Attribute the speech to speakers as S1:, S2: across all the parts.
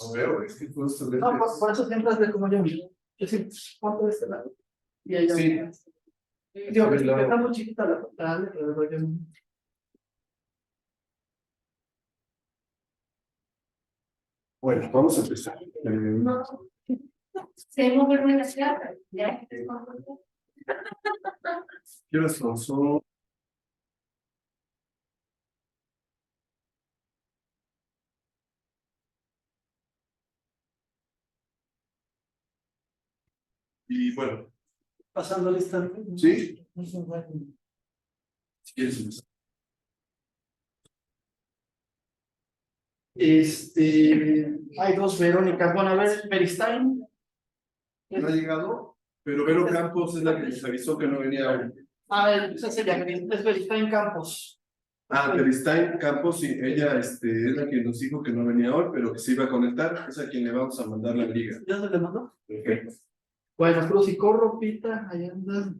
S1: No veo, es que todos estos
S2: No,
S1: lentes.
S2: por eso siempre hace como yo. Yo sí, pongo de este lado. Y ella.
S1: Sí.
S2: Digo,
S1: Sí,
S2: que está muy chiquita la pantalla, pero yo.
S1: Bueno, vamos a empezar.
S3: No. Se movió en la ciudad, ¿ya?
S1: ¿Qué horas son? Y bueno,
S2: Pasando lista.
S1: sí,
S2: No sé, bueno.
S1: si quieres empezar.
S2: Hay dos Verónicas. Bueno, a ver, Beristain.
S1: No ha llegado, pero Vero Campos es la que nos avisó que no venía hoy.
S2: A ver, esa sería es Beristain Campos.
S1: Ah, Peristain Campos, sí, ella es la que nos dijo que no venía hoy, pero que se iba a conectar, es a quien le vamos a mandar la liga.
S2: ¿Ya se le mandó?
S1: Perfecto.
S2: Bueno, Cruz y Corro, Pita, ahí anda.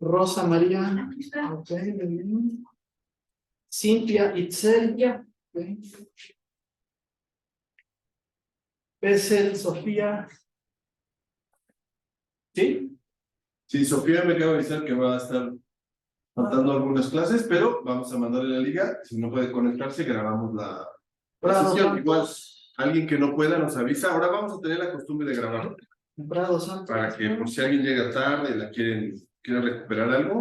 S2: Rosa María. Ok, muy bien. Cintia Itzel. Ok. Pesel, Sofía. ¿Sí?
S1: Sí, Sofía me acaba de avisar que va a estar faltando algunas clases, pero vamos a mandarle la liga. Si no puede conectarse, grabamos la
S2: Prado
S1: sesión.
S2: Santos.
S1: Igual, alguien que no pueda nos avisa. Ahora vamos a tener la costumbre de grabar
S2: Prado Santos.
S1: para que por si alguien llega tarde y la quiere recuperar algo.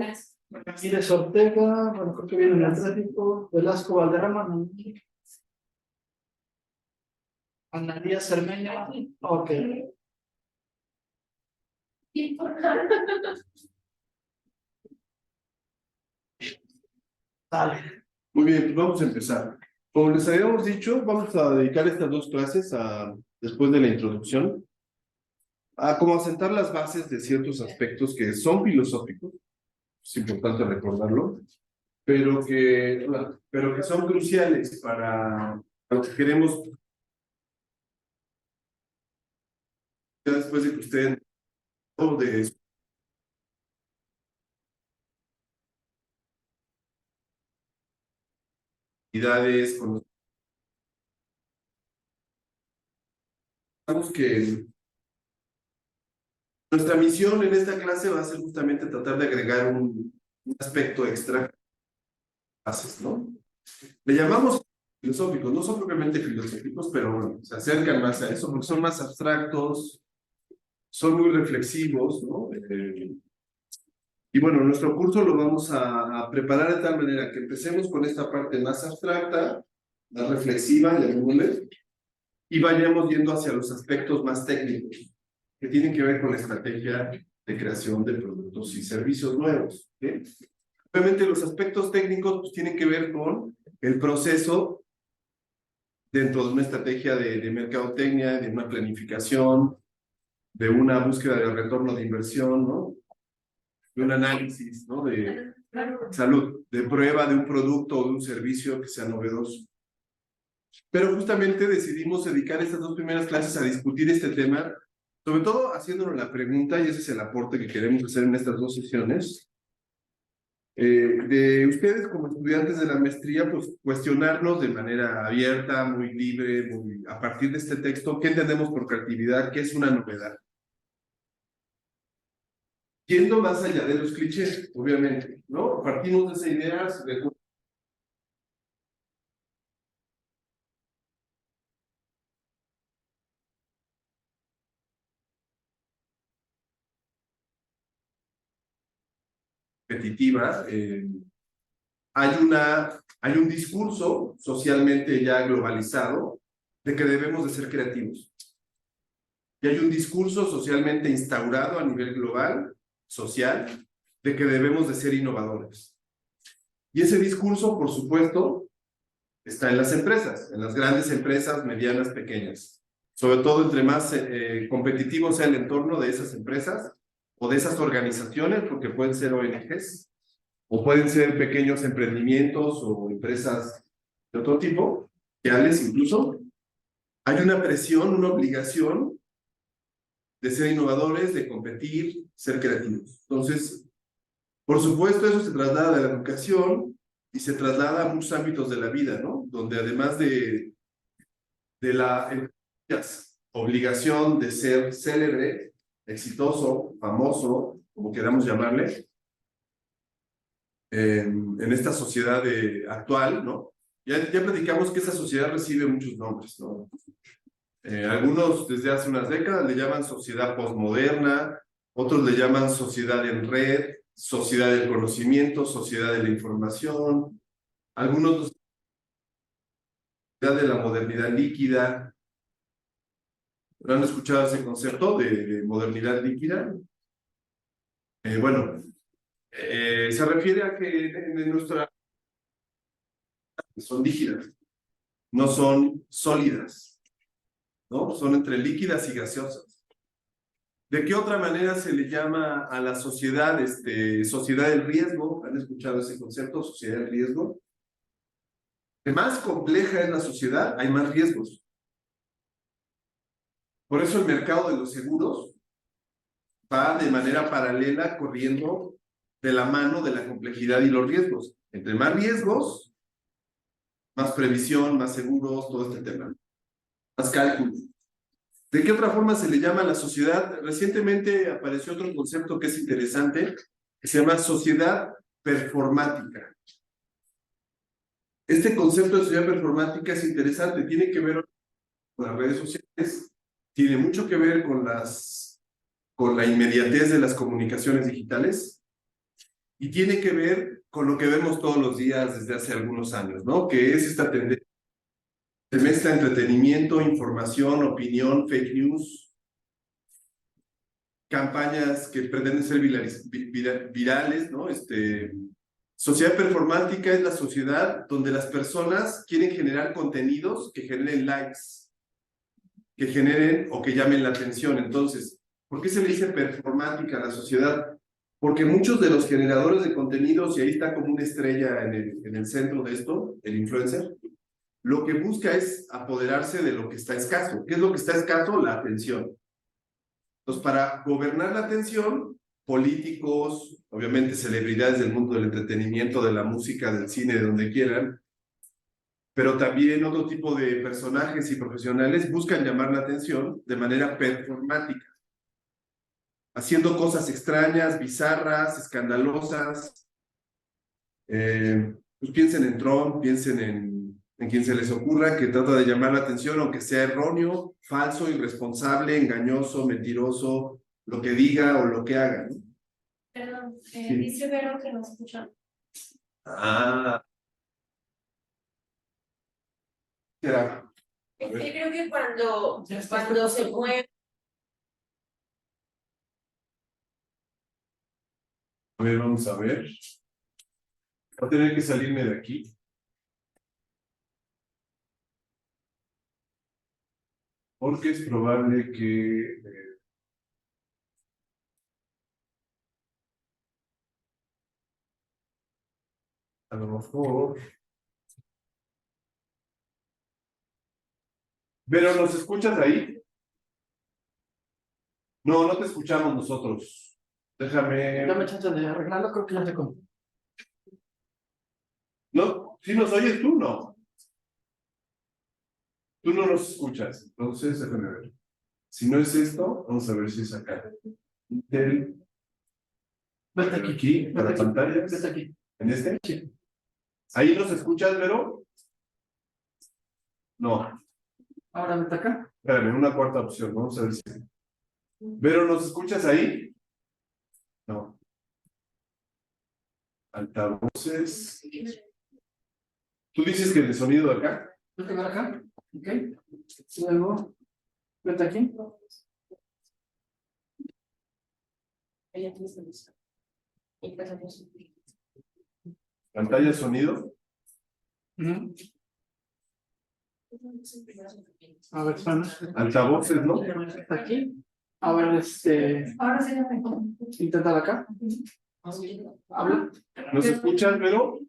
S2: Mires Ortega, bueno, creo que viene en el tráfico. Velasco Valderrama. No. Ana Díaz Cermeño. Ok. Dale.
S1: Muy bien, pues vamos a empezar. Como les habíamos dicho, vamos a dedicar estas dos clases después de la introducción a como asentar las bases de ciertos aspectos que son filosóficos, es importante recordarlo, pero que son cruciales para lo que queremos ya después de que usted o de actividades, conocemos que nuestra misión en esta clase va a ser justamente tratar de agregar un aspecto extra, bases, ¿no? Le llamamos filosóficos, no son propiamente filosóficos, pero bueno, se acercan más a eso, porque son más abstractos, son muy reflexivos, ¿no? Y bueno, nuestro curso lo vamos a preparar de tal manera que empecemos con esta parte más abstracta, más reflexiva, llamémosle, y vayamos yendo hacia los aspectos más técnicos, que tienen que ver con la estrategia de creación de productos y servicios nuevos. ¿Sí? Obviamente los aspectos técnicos pues, tienen que ver con el proceso dentro de una estrategia de mercadotecnia, de una planificación, de una búsqueda de retorno de inversión, ¿no? De un análisis, ¿no? De salud, de prueba de un producto o de un servicio que sea novedoso. Pero justamente decidimos dedicar estas dos primeras clases a discutir este tema, sobre todo haciéndonos la pregunta, y ese es el aporte que queremos hacer en estas dos sesiones, de ustedes como estudiantes de la maestría, pues cuestionarnos de manera abierta, muy libre, a partir de este texto, ¿qué entendemos por creatividad? ¿Qué es una novedad? Yendo más allá de los clichés, obviamente, ¿no? Partimos de esa idea, repetitiva, hay un discurso socialmente ya globalizado de que debemos de ser creativos. Y hay un discurso socialmente instaurado a nivel global, social, de que debemos de ser innovadores. Y ese discurso, por supuesto, está en las empresas, en las grandes empresas, medianas, pequeñas. Sobre todo, entre más competitivo sea el entorno de esas empresas o de esas organizaciones, porque pueden ser ONGs, o pueden ser pequeños emprendimientos o empresas de otro tipo, sociales incluso, hay una presión, una obligación de ser innovadores, de competir, ser creativos. Entonces, por supuesto, eso se traslada a la educación y se traslada a muchos ámbitos de la vida, ¿no? Donde además de de la obligación de ser célebre, exitoso, famoso, como queramos llamarle, en esta sociedad actual, ¿no? Ya platicamos que esa sociedad recibe muchos nombres, ¿no? Algunos desde hace unas décadas le llaman sociedad postmoderna, otros le llaman sociedad en red, sociedad del conocimiento, sociedad de la información, algunos sociedad de la modernidad líquida. ¿Han escuchado ese concepto de modernidad líquida? Bueno, se refiere a que en nuestra son líquidas, no son sólidas, ¿no? Son entre líquidas y gaseosas. ¿De qué otra manera se le llama a la sociedad, sociedad del riesgo? ¿Han escuchado ese concepto, sociedad del riesgo? De más compleja es la sociedad, hay más riesgos. Por eso el mercado de los seguros va de manera paralela corriendo de la mano de la complejidad y los riesgos. Entre más riesgos, más previsión, más seguros, todo este tema. Más cálculo. ¿De qué otra forma se le llama a la sociedad? Recientemente apareció otro concepto que es interesante, que se llama sociedad performática. Este concepto de sociedad performática es interesante, tiene que ver con las redes sociales, tiene mucho que ver con la inmediatez de las comunicaciones digitales y tiene que ver con lo que vemos todos los días desde hace algunos años, ¿no? Que es esta tendencia. Se mezcla entretenimiento, información, opinión, fake news, campañas que pretenden ser virales, ¿no? Sociedad performática es la sociedad donde las personas quieren generar contenidos que generen likes, que generen o que llamen la atención. Entonces, ¿por qué se le dice performática a la sociedad? Porque muchos de los generadores de contenidos, y ahí está como una estrella en el centro de esto, el influencer, lo que busca es apoderarse de lo que está escaso. ¿Qué es lo que está escaso? La atención. Entonces, para gobernar la atención, políticos, obviamente celebridades del mundo del entretenimiento, de la música, del cine, de donde quieran, pero también otro tipo de personajes y profesionales buscan llamar la atención de manera performática, haciendo cosas extrañas, bizarras, escandalosas. Pues piensen en Trump, piensen en quien se les ocurra que trata de llamar la atención, aunque sea erróneo, falso, irresponsable, engañoso, mentiroso, lo que diga o lo que haga, ¿no?
S3: Perdón,
S1: Sí.
S3: dice Vero que no escucha.
S1: Ah, será.
S4: Es que creo que cuando
S2: Ya está,
S4: se mueve.
S1: A ver, vamos a ver. Voy a tener que salirme de aquí. Porque es probable que a lo mejor. Pero, ¿nos escuchas ahí? No, no te escuchamos nosotros. Déjame.
S2: Dame chance de arreglarlo, creo que ya sé cómo.
S1: ¿No? ¿Sí nos oyes tú? No. Tú no nos escuchas. Entonces, déjame ver. Si no es esto, vamos a ver si es acá. Vete aquí, para pantallas.
S2: Vete aquí.
S1: ¿En este?
S2: Sí.
S1: ¿Ahí nos escuchas, Vero? No.
S2: Ahora vete acá.
S1: Espérame, una cuarta opción. Vamos a ver si. Vero, ¿nos escuchas ahí? No. Altavoces. Tú dices que el sonido de acá.
S2: Vete para acá. Ok. Luego, vete aquí.
S4: Ella tiene que buscar. Y pasamos.
S1: Pantalla, sonido.
S2: Ujú. A ver, Sana.
S1: Altavoces, ¿no?
S2: Está aquí. A ver,
S3: Ahora sí ya me
S2: intenta acá. Habla.
S1: ¿Nos escuchas, Vero?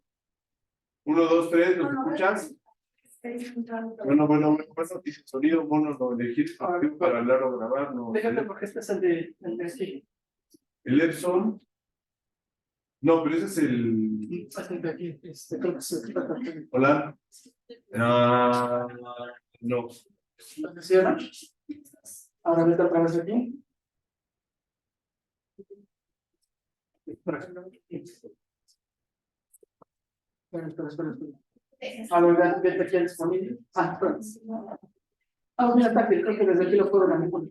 S1: 1, 2, 3, ¿nos escuchas? Bueno, pasa dice sonido, mono, no elegir para hablar o grabar, no.
S2: Déjate porque este es el de aquí.
S1: El Epson. No, pero ese es el.
S2: Este de aquí. Creo que se está.
S1: Hola. Ah, no.
S2: ¿Se cierra? Ahora vete otra vez aquí. Espera. Espera. Ahora vete aquí al disponible. Espera. Mira, está aquí, creo que desde aquí lo puedo manipular.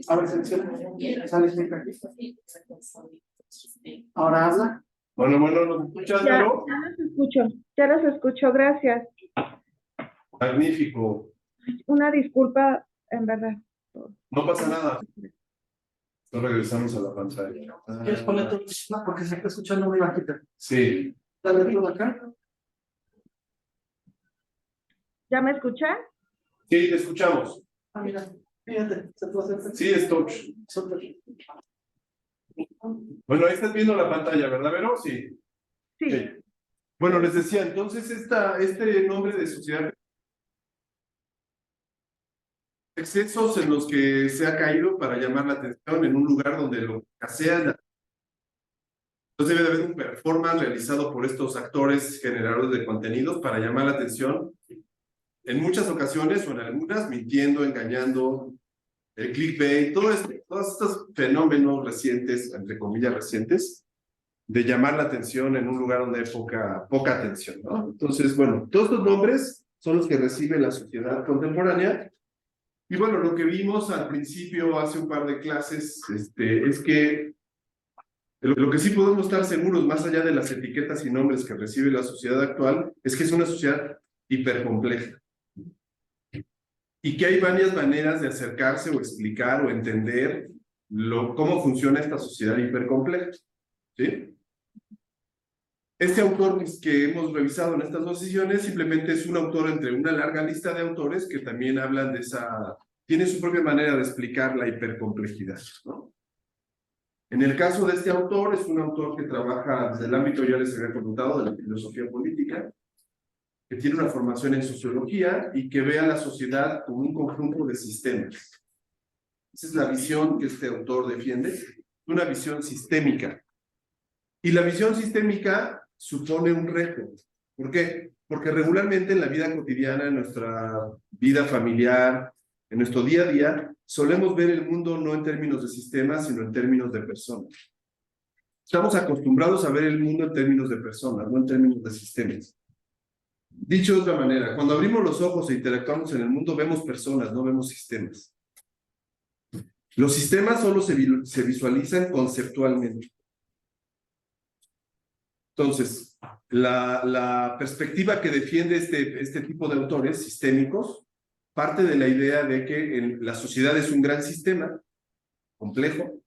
S2: A ver, selecciona. Sale clic aquí. Ahora habla.
S1: Bueno, ¿nos escuchas,
S5: Ya,
S1: Vero?
S5: ya los escucho, gracias.
S1: Magnífico.
S5: Una disculpa, en verdad.
S1: No pasa nada. Nos regresamos a la pantalla.
S2: ¿Quieres poner tu no, porque se está escuchando muy bajita?
S1: Sí.
S2: Dale todo acá.
S5: ¿Ya me escuchan?
S1: Sí, te escuchamos.
S2: Mira, fíjate, se puede hacer.
S1: Sí, es touch. Bueno, ahí estás viendo la pantalla, ¿verdad, Vero? Sí.
S5: Sí.
S1: Ok. Bueno, les decía, entonces este nombre de sociedad, excesos en los que se ha caído para llamar la atención en un lugar donde lo que escasea. Entonces debe de haber un performance realizado por estos actores generadores de contenidos para llamar la atención, en muchas ocasiones o en algunas, mintiendo, engañando, el clickbait, todos estos fenómenos recientes, entre comillas recientes, de llamar la atención en un lugar donde hay poca atención, ¿no? Entonces, bueno, todos estos nombres son los que recibe la sociedad contemporánea. Y bueno, lo que vimos al principio, hace un par de clases, es que lo que sí podemos estar seguros, más allá de las etiquetas y nombres que recibe la sociedad actual, es que es una sociedad hipercompleja. Y que hay varias maneras de acercarse o explicar o entender cómo funciona esta sociedad hipercompleja. ¿Sí? Este autor que hemos revisado en estas dos sesiones simplemente es un autor entre una larga lista de autores que también hablan de tiene su propia manera de explicar la hipercomplejidad, ¿no? En el caso de este autor, es un autor que trabaja desde el ámbito, ya les había comentado, de la filosofía política, que tiene una formación en sociología y que ve a la sociedad como un conjunto de sistemas. Esa es la visión que este autor defiende, una visión sistémica. Y la visión sistémica supone un reto. ¿Por qué? Porque regularmente en la vida cotidiana, en nuestra vida familiar, en nuestro día a día, solemos ver el mundo no en términos de sistemas, sino en términos de personas. Estamos acostumbrados a ver el mundo en términos de personas, no en términos de sistemas. Dicho de otra manera, cuando abrimos los ojos e interactuamos en el mundo, vemos personas, no vemos sistemas. Los sistemas solo se visualizan conceptualmente. Entonces, la perspectiva que defiende este tipo de autores sistémicos parte de la idea de que la sociedad es un gran sistema complejo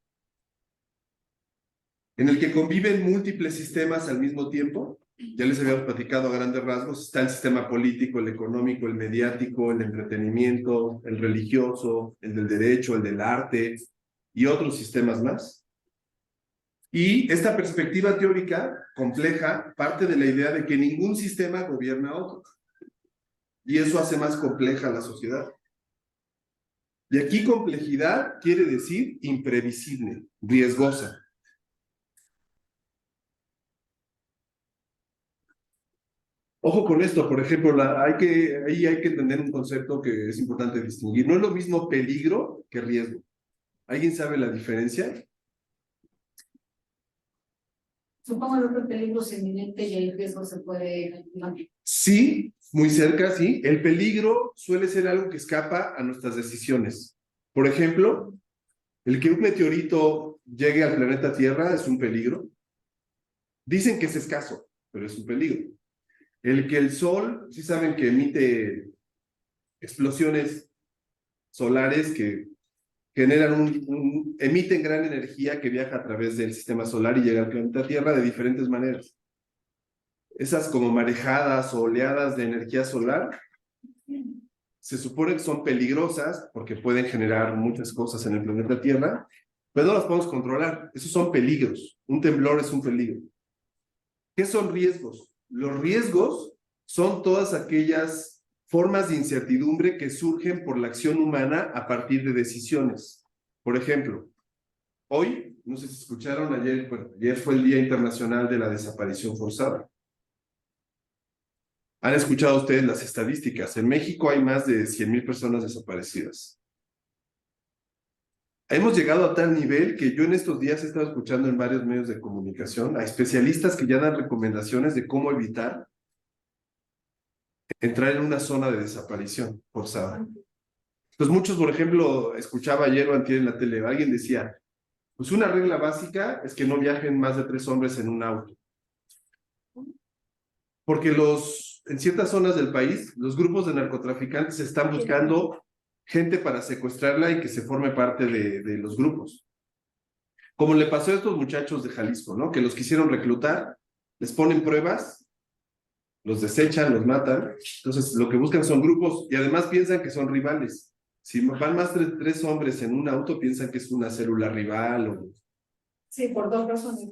S1: en el que conviven múltiples sistemas al mismo tiempo. Ya les habíamos platicado a grandes rasgos, está el sistema político, el económico, el mediático, el entretenimiento, el religioso, el del derecho, el del arte y otros sistemas más. Y esta perspectiva teórica compleja parte de la idea de que ningún sistema gobierna a otro. Y eso hace más compleja la sociedad. Y aquí complejidad quiere decir imprevisible, riesgosa. Ojo con esto, por ejemplo, ahí hay que entender un concepto que es importante distinguir. No es lo mismo peligro que riesgo. ¿Alguien sabe la diferencia?
S4: Supongo que el peligro es inminente y el riesgo se puede calcular.
S1: Sí, muy cerca, sí. El peligro suele ser algo que escapa a nuestras decisiones. Por ejemplo, el que un meteorito llegue al planeta Tierra es un peligro. Dicen que es escaso, pero es un peligro. El que el Sol, sí saben que emite explosiones solares que generan emiten gran energía que viaja a través del sistema solar y llega al planeta Tierra de diferentes maneras. Esas como marejadas o oleadas de energía solar se supone que son peligrosas porque pueden generar muchas cosas en el planeta Tierra, pero no las podemos controlar. Esos son peligros. Un temblor es un peligro. ¿Qué son riesgos? Los riesgos son todas aquellas formas de incertidumbre que surgen por la acción humana a partir de decisiones. Por ejemplo, hoy, no sé si escucharon, ayer fue el Día Internacional de la Desaparición Forzada. Han escuchado ustedes las estadísticas. En México hay más de 100,000 personas desaparecidas. Hemos llegado a tal nivel que yo en estos días he estado escuchando en varios medios de comunicación a especialistas que ya dan recomendaciones de cómo evitar entrar en una zona de desaparición forzada. Entonces muchos, por ejemplo, escuchaba ayer o antier en la tele, alguien decía, pues una regla básica es que no viajen más de 3 hombres en un auto. Porque en ciertas zonas del país, los grupos de narcotraficantes están buscando gente para secuestrarla y que se forme parte de los grupos. Como le pasó a estos muchachos de Jalisco, ¿no? Que los quisieron reclutar, les ponen pruebas, los desechan, los matan. Entonces, lo que buscan son grupos y además piensan que son rivales. Si van más de 3 hombres en un auto, piensan que es una célula rival.
S4: Sí, por 2 razones.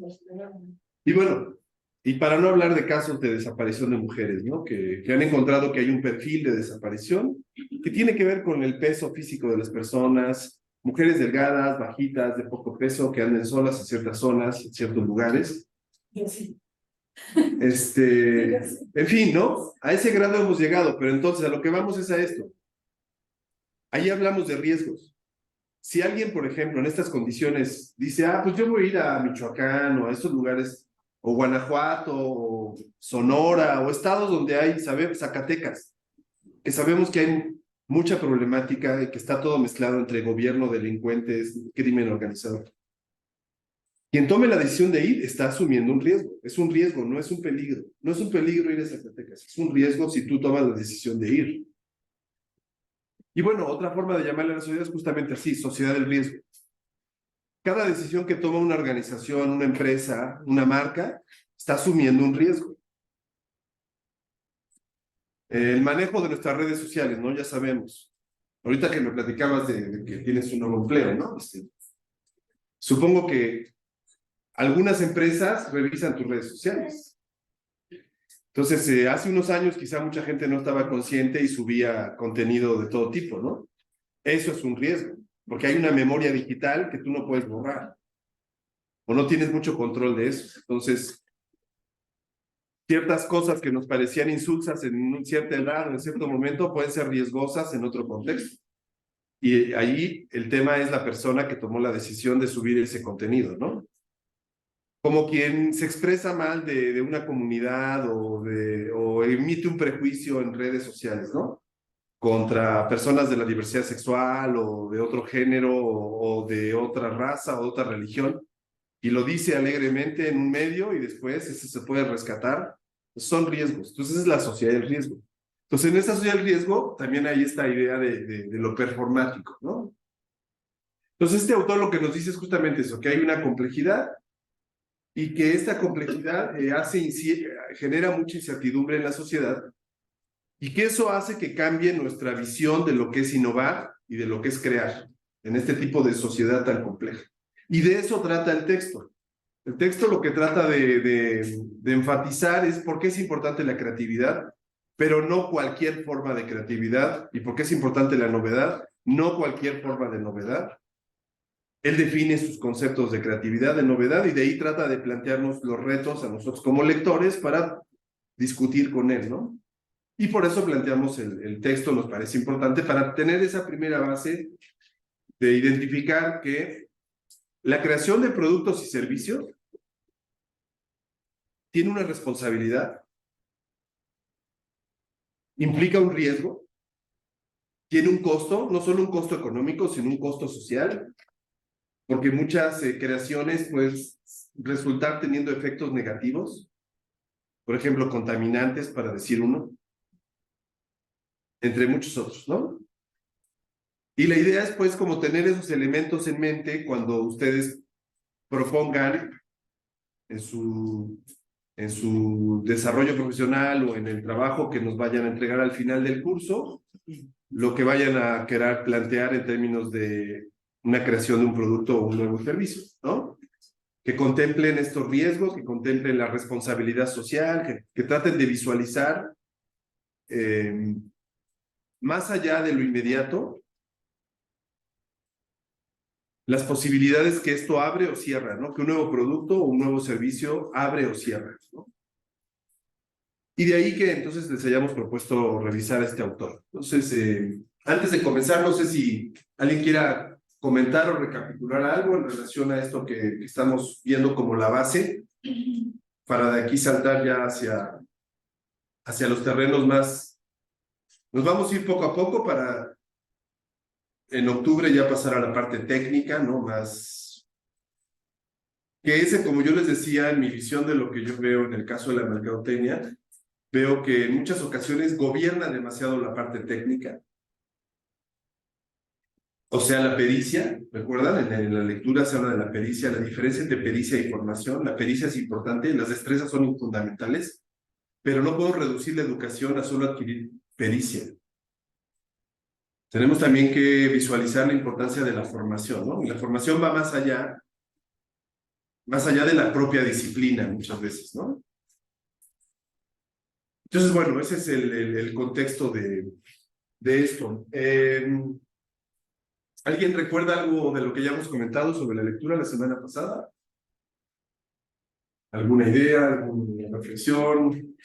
S1: Y bueno, y para no hablar de casos de desaparición de mujeres, ¿no? Que han encontrado que hay un perfil de desaparición que tiene que ver con el peso físico de las personas, mujeres delgadas, bajitas, de poco peso, que anden solas en ciertas zonas, en ciertos lugares.
S4: Sí.
S1: En fin, ¿no? A ese grado hemos llegado, pero entonces a lo que vamos es a esto. Ahí hablamos de riesgos. Si alguien, por ejemplo, en estas condiciones dice, pues yo voy a ir a Michoacán o a estos lugares, o Guanajuato, o Sonora, o estados donde hay, Zacatecas, que sabemos que hay mucha problemática y que está todo mezclado entre gobierno, delincuentes, crimen organizado. Quien tome la decisión de ir está asumiendo un riesgo. Es un riesgo, no es un peligro. No es un peligro ir a Zacatecas, es un riesgo si tú tomas la decisión de ir. Y bueno, otra forma de llamarle a la sociedad es justamente así, sociedad del riesgo. Cada decisión que toma una organización, una empresa, una marca, está asumiendo un riesgo. El manejo de nuestras redes sociales, ¿no? Ya sabemos. Ahorita que me platicabas de que tienes un nuevo empleo, ¿no? Supongo que algunas empresas revisan tus redes sociales. Entonces, hace unos años quizá mucha gente no estaba consciente y subía contenido de todo tipo, ¿no? Eso es un riesgo, porque hay una memoria digital que tú no puedes borrar. O no tienes mucho control de eso. Entonces, ciertas cosas que nos parecían insulsas en cierta edad o en cierto momento pueden ser riesgosas en otro contexto. Y ahí el tema es la persona que tomó la decisión de subir ese contenido, ¿no? Como quien se expresa mal de una comunidad o emite un prejuicio en redes sociales, ¿no? Contra personas de la diversidad sexual o de otro género o de otra raza o de otra religión y lo dice alegremente en un medio y después eso se puede rescatar. Son riesgos. Entonces es la sociedad del riesgo. Entonces en esta sociedad del riesgo también hay esta idea de lo performático, ¿no? Entonces este autor lo que nos dice es justamente eso, que hay una complejidad y que esta complejidad genera mucha incertidumbre en la sociedad y que eso hace que cambie nuestra visión de lo que es innovar y de lo que es crear en este tipo de sociedad tan compleja. Y de eso trata el texto. El texto lo que trata de enfatizar es por qué es importante la creatividad, pero no cualquier forma de creatividad, y por qué es importante la novedad, no cualquier forma de novedad. Él define sus conceptos de creatividad, de novedad, y de ahí trata de plantearnos los retos a nosotros como lectores para discutir con él, ¿no? Y por eso planteamos el texto, nos parece importante, para tener esa primera base de identificar que la creación de productos y servicios tiene una responsabilidad, implica un riesgo, tiene un costo, no solo un costo económico, sino un costo social, porque muchas creaciones pues resultar teniendo efectos negativos, por ejemplo, contaminantes, para decir uno, entre muchos otros, ¿no? Y la idea es pues como tener esos elementos en mente cuando ustedes propongan en su desarrollo profesional o en el trabajo que nos vayan a entregar al final del curso, lo que vayan a querer plantear en términos de una creación de un producto o un nuevo servicio, ¿no? Que contemplen estos riesgos, que contemplen la responsabilidad social, que traten de visualizar más allá de lo inmediato, las posibilidades que esto abre o cierra, ¿no? Que un nuevo producto o un nuevo servicio abre o cierra, ¿no? Y de ahí que entonces les hayamos propuesto revisar a este autor. Entonces, antes de comenzar, no sé si alguien quiera comentar o recapitular algo en relación a esto que estamos viendo como la base, para de aquí saltar ya hacia los terrenos más. Nos vamos a ir poco a poco para en octubre ya pasar a la parte técnica, ¿no? Más. Que ese, como yo les decía, en mi visión de lo que yo veo en el caso de la mercadotecnia, veo que en muchas ocasiones gobierna demasiado la parte técnica. O sea, la pericia, ¿recuerdan? En la lectura se habla de la pericia, la diferencia entre pericia y formación. La pericia es importante, las destrezas son fundamentales, pero no podemos reducir la educación a solo adquirir pericia. Tenemos también que visualizar la importancia de la formación, ¿no? Y la formación va más allá de la propia disciplina muchas veces, ¿no? Entonces, bueno, ese es el contexto de esto. ¿Alguien recuerda algo de lo que ya hemos comentado sobre la lectura la semana pasada? ¿Alguna idea, alguna reflexión?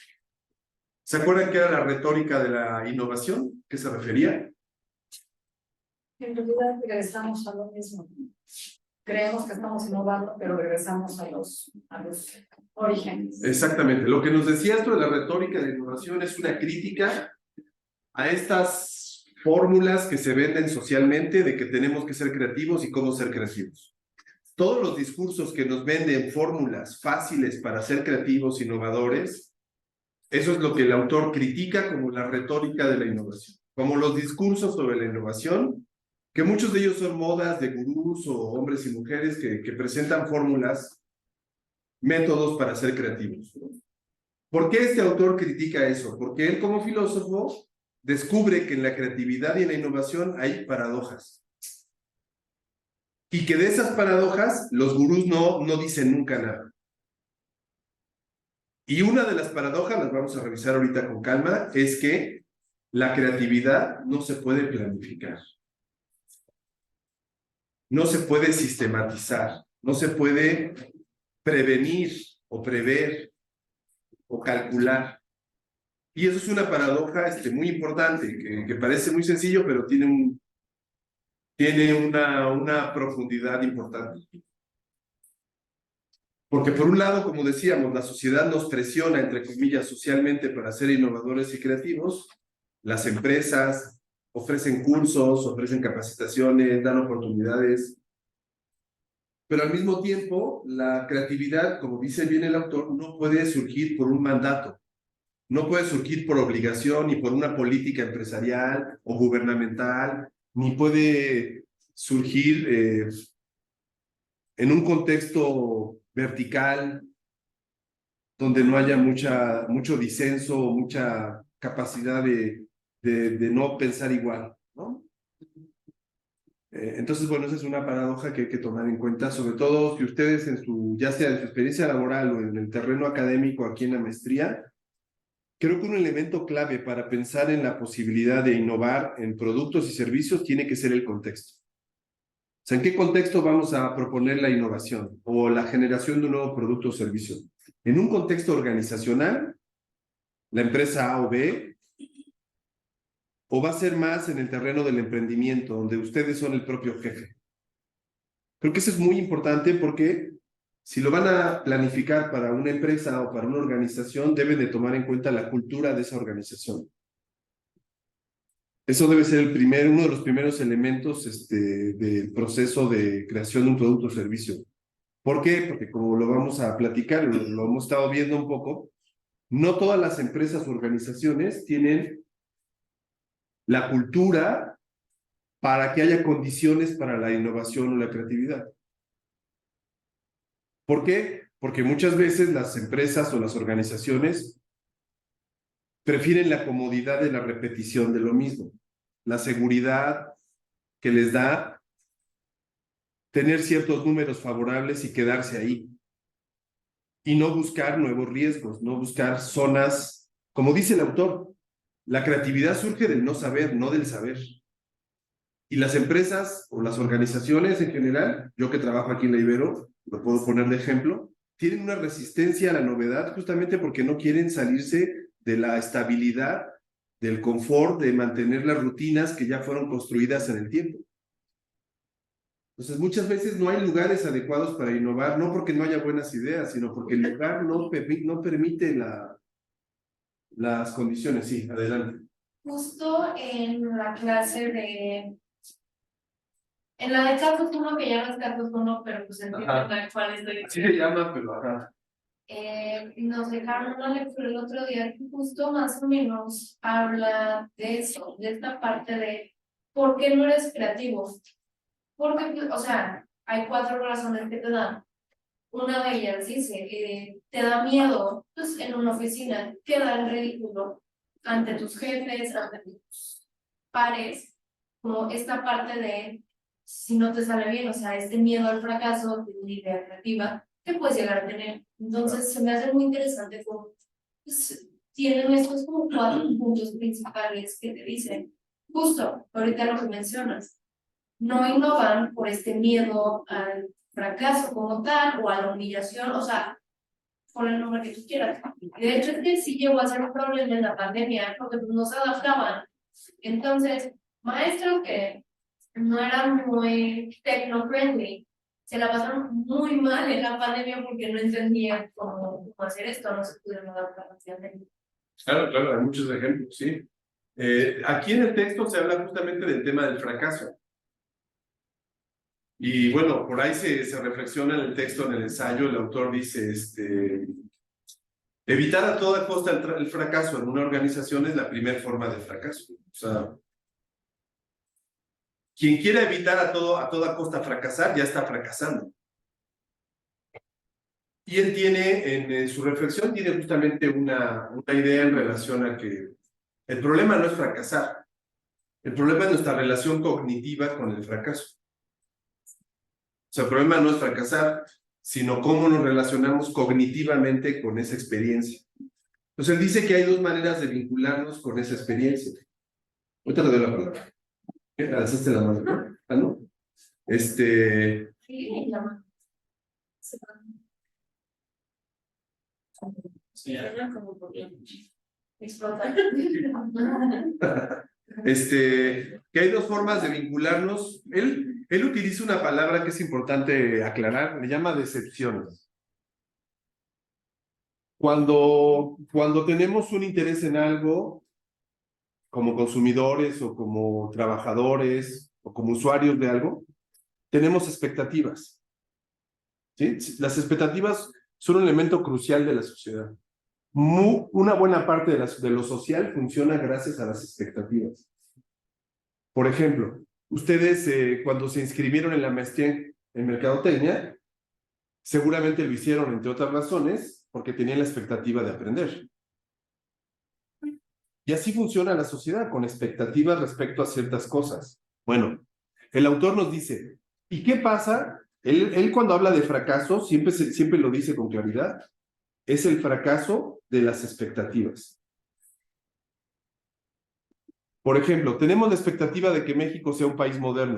S1: ¿Se acuerdan qué era la retórica de la innovación? ¿Qué se refería?
S4: En realidad regresamos a lo mismo. Creemos que estamos innovando, pero regresamos a los orígenes.
S1: Exactamente. Lo que nos decía esto de la retórica de innovación es una crítica a estas fórmulas que se venden socialmente de que tenemos que ser creativos y cómo ser creativos. Todos los discursos que nos venden fórmulas fáciles para ser creativos, innovadores, eso es lo que el autor critica como la retórica de la innovación, como los discursos sobre la innovación, que muchos de ellos son modas de gurús o hombres y mujeres que presentan fórmulas, métodos para ser creativos. ¿Por qué este autor critica eso? Porque él como filósofo descubre que en la creatividad y en la innovación hay paradojas. Y que de esas paradojas los gurús no dicen nunca nada. Y una de las paradojas, las vamos a revisar ahorita con calma, es que la creatividad no se puede planificar. No se puede sistematizar, no se puede prevenir o prever o calcular. Y eso es una paradoja muy importante, que parece muy sencillo, pero tiene una profundidad importante. Porque por un lado, como decíamos, la sociedad nos presiona, entre comillas, socialmente para ser innovadores y creativos. Las empresas ofrecen cursos, ofrecen capacitaciones, dan oportunidades. Pero al mismo tiempo, la creatividad, como dice bien el autor, no puede surgir por un mandato. No puede surgir por obligación, ni por una política empresarial o gubernamental, ni puede surgir en un contexto vertical, donde no haya mucho disenso, mucha capacidad de no pensar igual, ¿no? Entonces, bueno, esa es una paradoja que hay que tomar en cuenta, sobre todo si ustedes ya sea en su experiencia laboral o en el terreno académico aquí en la maestría, creo que un elemento clave para pensar en la posibilidad de innovar en productos y servicios tiene que ser el contexto. O sea, ¿en qué contexto vamos a proponer la innovación o la generación de un nuevo producto o servicio? ¿En un contexto organizacional, la empresa A o B? ¿O va a ser más en el terreno del emprendimiento, donde ustedes son el propio jefe? Creo que eso es muy importante porque si lo van a planificar para una empresa o para una organización, deben de tomar en cuenta la cultura de esa organización. Eso debe ser uno de los primeros elementos del proceso de creación de un producto o servicio. ¿Por qué? Porque como lo vamos a platicar, lo hemos estado viendo un poco, no todas las empresas o organizaciones tienen la cultura para que haya condiciones para la innovación o la creatividad. ¿Por qué? Porque muchas veces las empresas o las organizaciones prefieren la comodidad de la repetición de lo mismo, la seguridad que les da tener ciertos números favorables y quedarse ahí. Y no buscar nuevos riesgos, no buscar zonas, como dice el autor, la creatividad surge del no saber, no del saber. Y las empresas o las organizaciones en general, yo que trabajo aquí en la Ibero, lo puedo poner de ejemplo, tienen una resistencia a la novedad justamente porque no quieren salirse de la estabilidad, del confort, de mantener las rutinas que ya fueron construidas en el tiempo. Entonces, muchas veces no hay lugares adecuados para innovar, no porque no haya buenas ideas, sino porque el lugar no permite las condiciones. Sí, adelante.
S3: Justo en la clase en la de casos 1, que ya no es casos 1, pero pues entiendo la cual estoy.
S1: Así se llama, pero ajá.
S3: Nos dejaron una lectura el otro día que justo más o menos habla de eso, de esta parte de por qué no eres creativo. Porque, o sea, hay 4 razones que te dan. Una de ellas dice, te da miedo, pues en una oficina, quedar en ridículo ante tus jefes, ante tus pares, como esta parte de si no te sale bien, o sea, este miedo al fracaso de una idea creativa que puedes llegar a tener. Entonces, se me hace muy interesante como pues, tienen estos como 4 puntos principales que te dicen, justo, ahorita lo que mencionas, no innovan por este miedo al fracaso como tal o a la humillación, o sea, por el nombre que tú quieras. De hecho, es que sí llegó a ser un problema en la pandemia porque pues, no se adaptaban. Entonces, maestros que no eran muy techno-friendly, se la pasaron muy mal en la pandemia porque no entendían cómo hacer esto, no se pudieron adaptar rápidamente.
S1: Claro, claro, hay muchos ejemplos, sí. Aquí en el texto se habla justamente del tema del fracaso. Y bueno, por ahí se reflexiona en el texto, en el ensayo, el autor dice, evitar a toda costa el fracaso en una organización es la primera forma de fracaso. O sea, quien quiera evitar a toda costa fracasar, ya está fracasando. Y él tiene, en su reflexión, tiene justamente una idea en relación a que el problema no es fracasar, el problema es nuestra relación cognitiva con el fracaso. O sea, el problema no es fracasar, sino cómo nos relacionamos cognitivamente con esa experiencia. Entonces, él dice que hay 2 maneras de vincularnos con esa experiencia. Ahorita le doy la palabra. ¿Alzaste la mano? ¿No? ¿Ah, no?
S3: Sí, la mano. Sí, como porque explota.
S1: Que hay 2 formas de vincularnos. Él utiliza una palabra que es importante aclarar, le llama decepciones. Cuando tenemos un interés en algo, como consumidores o como trabajadores o como usuarios de algo, tenemos expectativas. ¿Sí? Las expectativas son un elemento crucial de la sociedad. Una buena parte de lo social funciona gracias a las expectativas. Por ejemplo, ustedes cuando se inscribieron en la maestría en mercadotecnia, seguramente lo hicieron, entre otras razones, porque tenían la expectativa de aprender. Y así funciona la sociedad, con expectativas respecto a ciertas cosas. Bueno, el autor nos dice, ¿y qué pasa? Él cuando habla de fracaso, siempre lo dice con claridad, es el fracaso de las expectativas. Por ejemplo, tenemos la expectativa de que México sea un país moderno.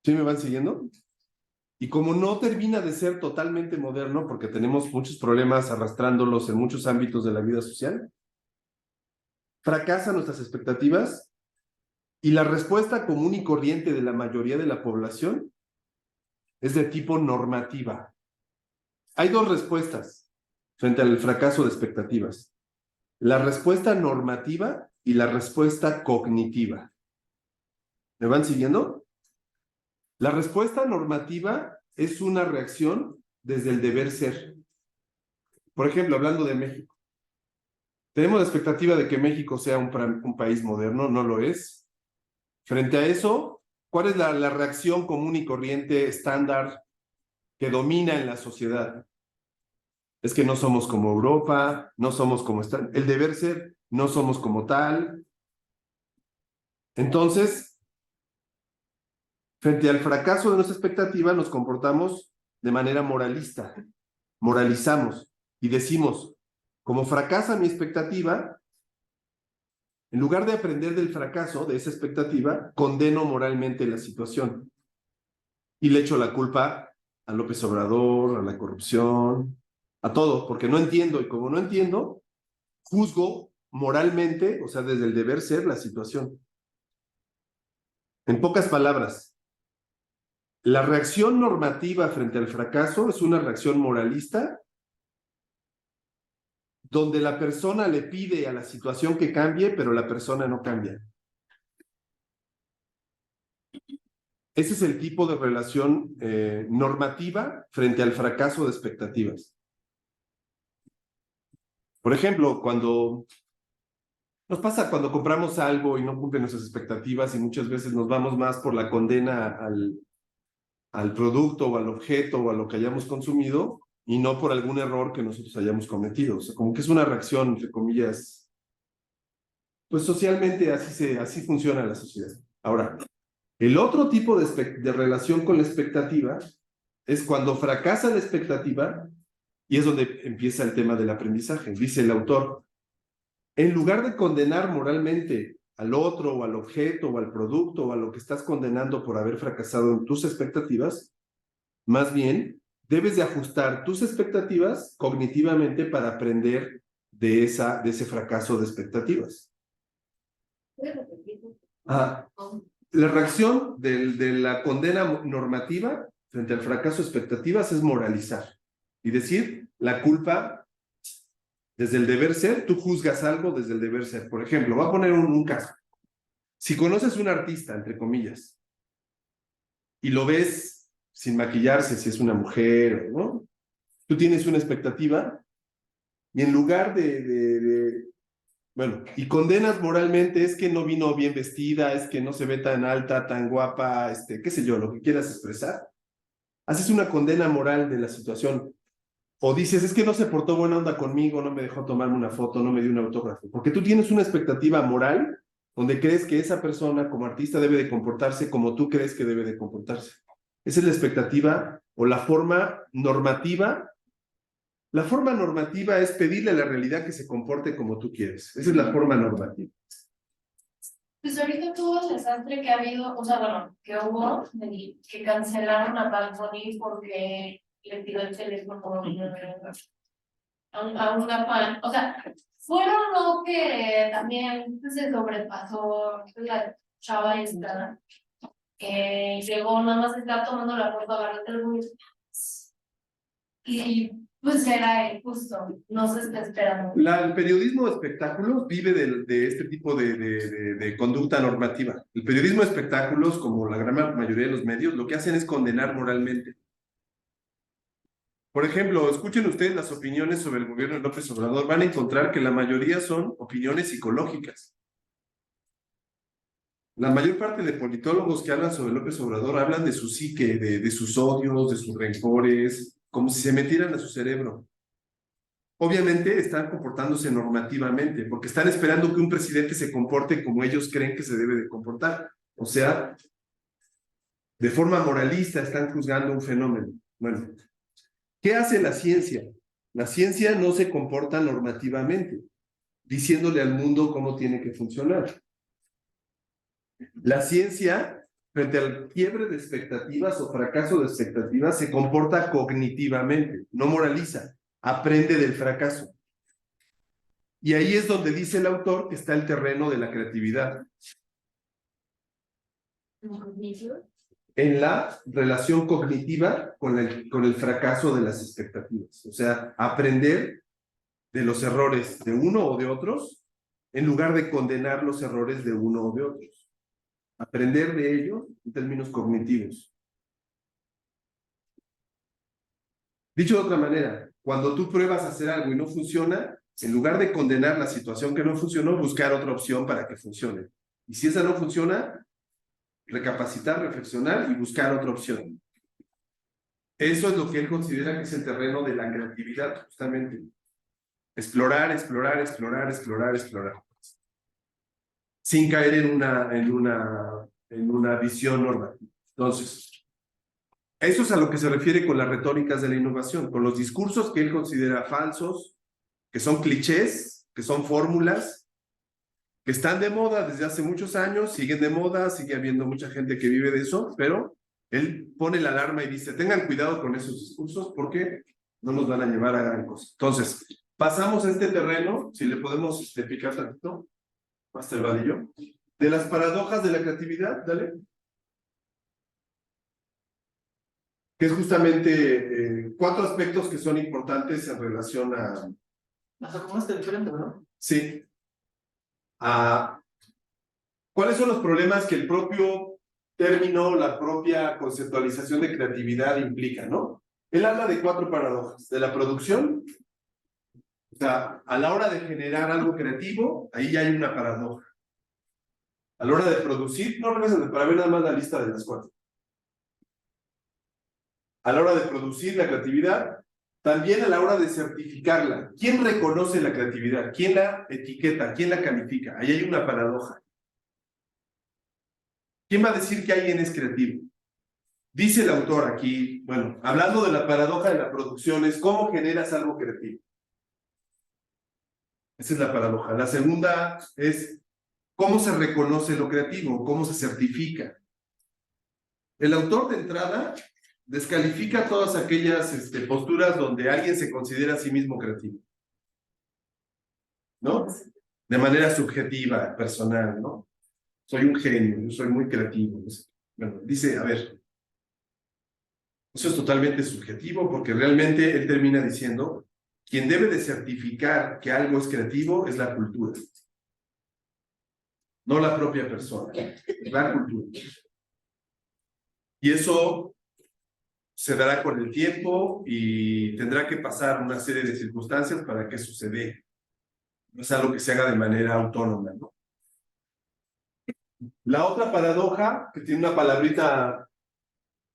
S1: ¿Sí me van siguiendo? Y como no termina de ser totalmente moderno, porque tenemos muchos problemas arrastrándolos en muchos ámbitos de la vida social, fracasan nuestras expectativas y la respuesta común y corriente de la mayoría de la población es de tipo normativa. Hay 2 respuestas frente al fracaso de expectativas. La respuesta normativa y la respuesta cognitiva. ¿Me van siguiendo? La respuesta normativa es una reacción desde el deber ser. Por ejemplo, hablando de México. Tenemos la expectativa de que México sea un país moderno, no lo es. Frente a eso, ¿cuál es la reacción común y corriente estándar que domina en la sociedad? Es que no somos como Europa, no somos como el deber ser, no somos como tal. Entonces, frente al fracaso de nuestra expectativa, nos comportamos de manera moralista, moralizamos y decimos, como fracasa mi expectativa, en lugar de aprender del fracaso de esa expectativa, condeno moralmente la situación y le echo la culpa a López Obrador, a la corrupción, a todo, porque no entiendo, y como no entiendo, juzgo moralmente, o sea, desde el deber ser, la situación. En pocas palabras, la reacción normativa frente al fracaso es una reacción moralista, donde la persona le pide a la situación que cambie, pero la persona no cambia. Ese es el tipo de relación normativa frente al fracaso de expectativas. Por ejemplo, cuando nos pasa cuando compramos algo y no cumplen nuestras expectativas y muchas veces nos vamos más por la condena al producto o al objeto o a lo que hayamos consumido y no por algún error que nosotros hayamos cometido. O sea, como que es una reacción, entre comillas, pues socialmente así funciona la sociedad. Ahora, el otro tipo de relación con la expectativa es cuando fracasa la expectativa y es donde empieza el tema del aprendizaje. Dice el autor, en lugar de condenar moralmente al otro o al objeto o al producto o a lo que estás condenando por haber fracasado en tus expectativas, más bien debes de ajustar tus expectativas cognitivamente para aprender de ese fracaso de expectativas. La reacción de la condena normativa frente al fracaso de expectativas es moralizar y decir la culpa desde el deber ser, tú juzgas algo desde el deber ser. Por ejemplo, voy a poner un caso. Si conoces un artista, entre comillas, y lo ves sin maquillarse, si es una mujer, ¿no? Tú tienes una expectativa y en lugar bueno, y condenas moralmente, es que no vino bien vestida, es que no se ve tan alta, tan guapa, qué sé yo, lo que quieras expresar. Haces una condena moral de la situación. O dices, es que no se portó buena onda conmigo, no me dejó tomarme una foto, no me dio un autógrafo. Porque tú tienes una expectativa moral donde crees que esa persona como artista debe de comportarse como tú crees que debe de comportarse. Esa es la expectativa o la forma normativa. La forma normativa es pedirle a la realidad que se comporte como tú quieres. Esa es la forma normativa.
S3: Pues ahorita todo el desastre que ha habido, o sea, bueno, que hubo, que cancelaron a Bad Bunny porque le tiró el teléfono a una fan. O sea, fueron lo que también se sobrepasó la chava esta, que llegó, nada más estaba tomando la foto, agarró el teléfono y pues era justo, no se está esperando.
S1: El periodismo de espectáculos vive de este tipo de conducta normativa. El periodismo de espectáculos, como la gran mayoría de los medios, lo que hacen es condenar moralmente. Por ejemplo, escuchen ustedes las opiniones sobre el gobierno de López Obrador, van a encontrar que la mayoría son opiniones psicológicas. La mayor parte de politólogos que hablan sobre López Obrador hablan de su psique, de sus odios, de sus rencores, como si se metieran a su cerebro. Obviamente están comportándose normativamente, porque están esperando que un presidente se comporte como ellos creen que se debe de comportar. O sea, de forma moralista están juzgando un fenómeno. Bueno, ¿qué hace la ciencia? La ciencia no se comporta normativamente, diciéndole al mundo cómo tiene que funcionar. La ciencia, frente al quiebre de expectativas o fracaso de expectativas, se comporta cognitivamente, no moraliza, aprende del fracaso. Y ahí es donde dice el autor que está el terreno de la creatividad. En la relación cognitiva con el fracaso de las expectativas. O sea, aprender de los errores de uno o de otros, en lugar de condenar los errores de uno o de otros. Aprender de ellos en términos cognitivos. Dicho de otra manera, cuando tú pruebas a hacer algo y no funciona, en lugar de condenar la situación que no funcionó, buscar otra opción para que funcione. Y si esa no funciona, recapacitar, reflexionar y buscar otra opción. Eso es lo que él considera que es el terreno de la creatividad, justamente. Explorar, explorar, explorar, explorar, explorar. Sin caer en una visión normativa. Entonces, eso es a lo que se refiere con las retóricas de la innovación, con los discursos que él considera falsos, que son clichés, que son fórmulas, que están de moda desde hace muchos años, siguen de moda, sigue habiendo mucha gente que vive de eso, pero él pone la alarma y dice, tengan cuidado con esos discursos porque no nos van a llevar a gran cosa. Entonces, pasamos a este terreno, si le podemos picar tantito, más el vadillo, de las paradojas de la creatividad, dale. Que es justamente 4 aspectos que son importantes en relación a...
S2: Las acomodaste diferente, ¿no?
S1: Sí. ¿Cuáles son los problemas que el propio término, la propia conceptualización de creatividad implica, no? Él habla de 4 paradojas. De la producción, o sea, a la hora de generar algo creativo, ahí ya hay una paradoja. A la hora de producir, no regreses para ver nada más la lista de las 4. A la hora de producir la creatividad, también a la hora de certificarla. ¿Quién reconoce la creatividad? ¿Quién la etiqueta? ¿Quién la califica? Ahí hay una paradoja. ¿Quién va a decir que alguien es creativo? Dice el autor aquí, bueno, hablando de la paradoja de la producción, es cómo generas algo creativo. Esa es la paradoja. La segunda es cómo se reconoce lo creativo, cómo se certifica. El autor de entrada descalifica todas aquellas posturas donde alguien se considera a sí mismo creativo, ¿no? De manera subjetiva, personal, ¿no? Soy un genio, yo soy muy creativo. Bueno, dice, a ver, eso es totalmente subjetivo porque realmente él termina diciendo, quien debe de certificar que algo es creativo es la cultura, no la propia persona, la cultura. Y eso se dará con el tiempo y tendrá que pasar una serie de circunstancias para que suceda. No es algo que se haga de manera autónoma, ¿no? La otra paradoja, que tiene una palabrita,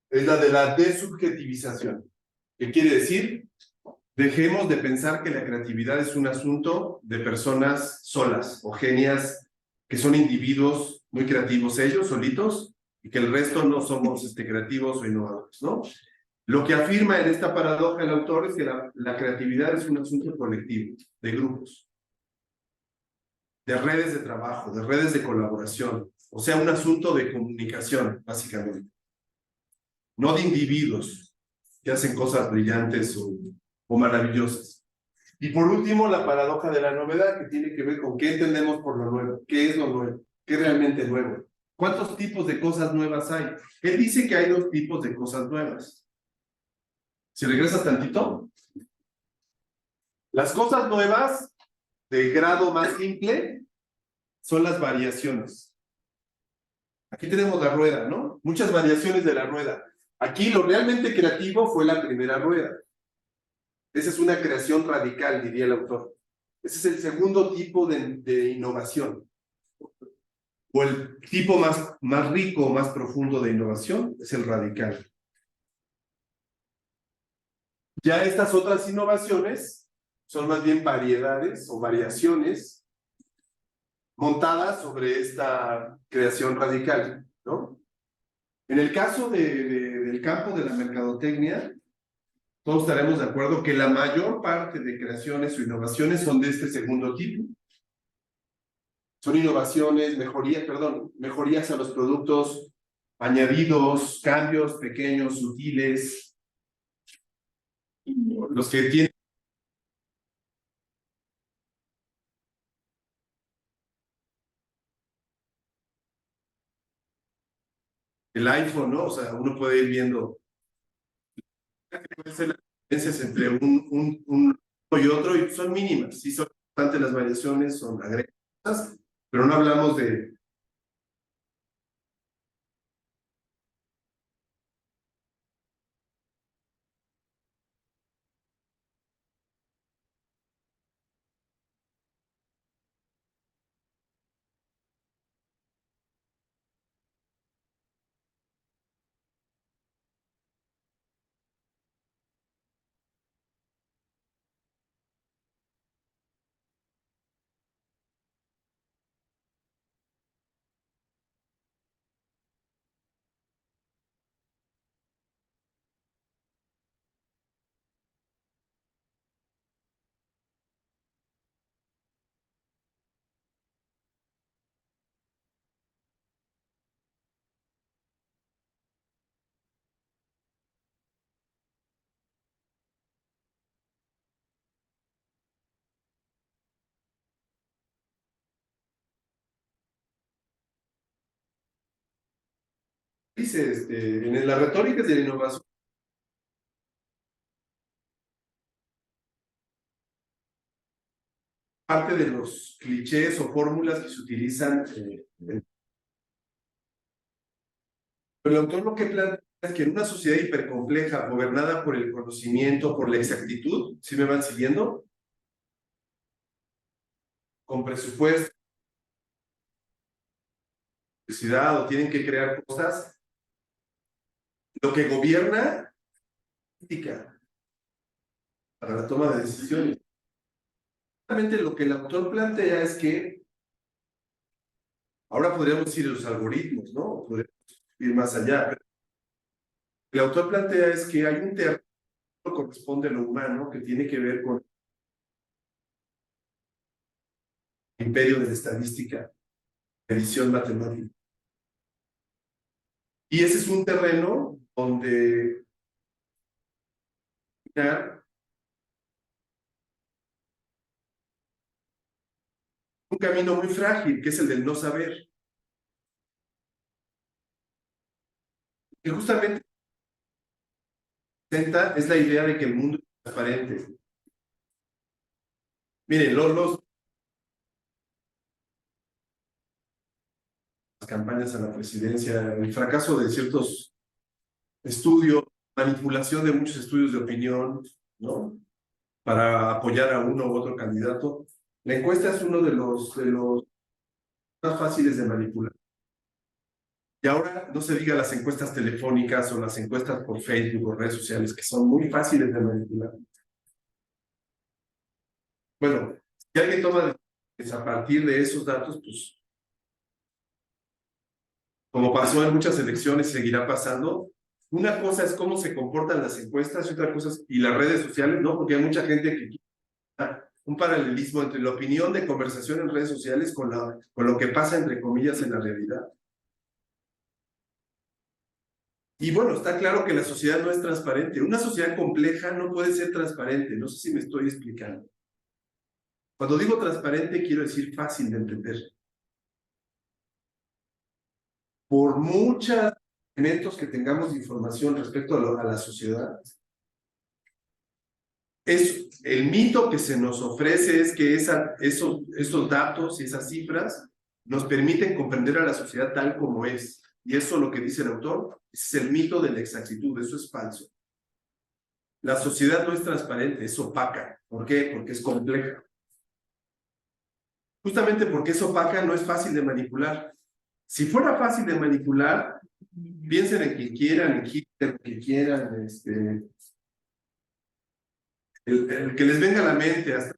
S1: es la de la desubjetivización. ¿Qué quiere decir? Dejemos de pensar que la creatividad es un asunto de personas solas o genias que son individuos muy creativos ellos solitos y que el resto no somos creativos o innovadores, ¿no? Lo que afirma en esta paradoja el autor es que la creatividad es un asunto colectivo, de grupos, de redes de trabajo, de redes de colaboración, o sea, un asunto de comunicación, básicamente, no de individuos que hacen cosas brillantes o maravillosas. Y por último, la paradoja de la novedad, que tiene que ver con qué entendemos por lo nuevo, qué es lo nuevo, qué es realmente nuevo. ¿Cuántos tipos de cosas nuevas hay? Él dice que hay 2 tipos de cosas nuevas. Si regresas tantito, las cosas nuevas de grado más simple son las variaciones. Aquí tenemos la rueda, ¿no? Muchas variaciones de la rueda. Aquí lo realmente creativo fue la primera rueda. Esa es una creación radical, diría el autor. Ese es el segundo tipo de innovación. O el tipo más rico, más profundo de innovación, es el radical. Ya estas otras innovaciones son más bien variedades o variaciones montadas sobre esta creación radical, ¿no? En el caso del campo de la mercadotecnia, todos estaremos de acuerdo que la mayor parte de creaciones o innovaciones son de este segundo tipo. Son innovaciones, mejorías a los productos, añadidos, cambios pequeños, sutiles, los que tienen el iPhone, ¿no? O sea, uno puede ir viendo pueden ser las diferencias entre uno y otro y son mínimas, sí son importantes las variaciones, son agregadas, pero no hablamos de dice, en las retóricas de la innovación, parte de los clichés o fórmulas que se utilizan, pero el autor lo que plantea es que en una sociedad hipercompleja, gobernada por el conocimiento, por la exactitud, ¿sí me van siguiendo? Con presupuesto, o tienen que crear cosas, lo que gobierna política para la toma de decisiones. Realmente lo que el autor plantea es que ahora podríamos decir los algoritmos, ¿no? Podríamos ir más allá, pero el autor plantea es que hay un terreno que corresponde a lo humano que tiene que ver con el imperio de la estadística, edición matemática. Y ese es un terreno donde un camino muy frágil, que es el del no saber. Que justamente es la idea de que el mundo es transparente. Miren, las campañas a la presidencia, el fracaso de ciertos estudios, manipulación de muchos estudios de opinión, ¿no? Para apoyar a uno u otro candidato. La encuesta es uno de los más fáciles de manipular. Y ahora no se diga las encuestas telefónicas o las encuestas por Facebook o redes sociales, que son muy fáciles de manipular. Bueno, si alguien toma decisiones a partir de esos datos, pues, como pasó en muchas elecciones, seguirá pasando. Una cosa es cómo se comportan las encuestas y otra cosa es, y las redes sociales, ¿no? Porque hay mucha gente que quiere un paralelismo entre la opinión de conversación en redes sociales con lo que pasa, entre comillas, en la realidad. Y bueno, está claro que la sociedad no es transparente. Una sociedad compleja no puede ser transparente. No sé si me estoy explicando. Cuando digo transparente, quiero decir fácil de entender. Por muchos elementos que tengamos de información respecto a la sociedad, el mito que se nos ofrece es que esos datos y esas cifras nos permiten comprender a la sociedad tal como es. Y eso lo que dice el autor es el mito de la exactitud. Eso es falso. La sociedad no es transparente, es opaca. ¿Por qué? Porque es compleja. Justamente porque es opaca, no es fácil de manipular. Si fuera fácil de manipular, piensen en quien quieran, en Hitler, que quieran, el que les venga a la mente. Hasta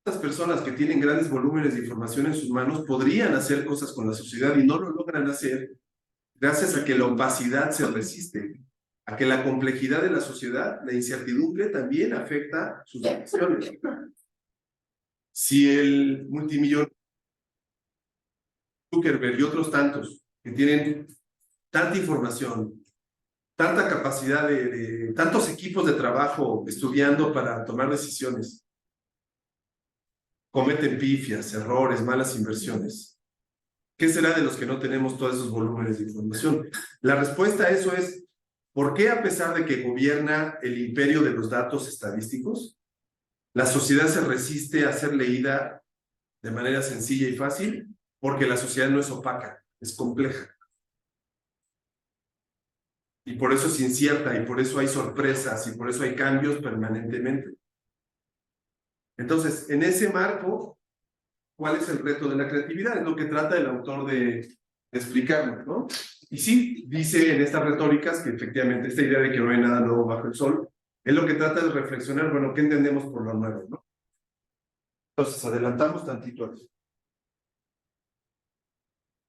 S1: estas personas que tienen grandes volúmenes de información en sus manos podrían hacer cosas con la sociedad y no lo logran hacer gracias a que la opacidad se resiste, a que la complejidad de la sociedad, la incertidumbre también afecta sus decisiones. Si el multimillonario Zuckerberg y otros tantos que tienen tanta información, tanta capacidad de tantos equipos de trabajo estudiando para tomar decisiones, cometen pifias, errores, malas inversiones, ¿qué será de los que no tenemos todos esos volúmenes de información? La respuesta a eso es, ¿por qué a pesar de que gobierna el imperio de los datos estadísticos, la sociedad se resiste a ser leída de manera sencilla y fácil? Porque la sociedad no es opaca, es compleja. Y por eso es incierta, y por eso hay sorpresas, y por eso hay cambios permanentemente. Entonces, en ese marco, ¿cuál es el reto de la creatividad? Es lo que trata el autor de explicarnos, ¿no? Y sí, dice en estas retóricas que efectivamente esta idea de que no hay nada nuevo bajo el sol, es lo que trata de reflexionar, bueno, ¿qué entendemos por lo nuevo, no? Entonces, adelantamos tantito a eso.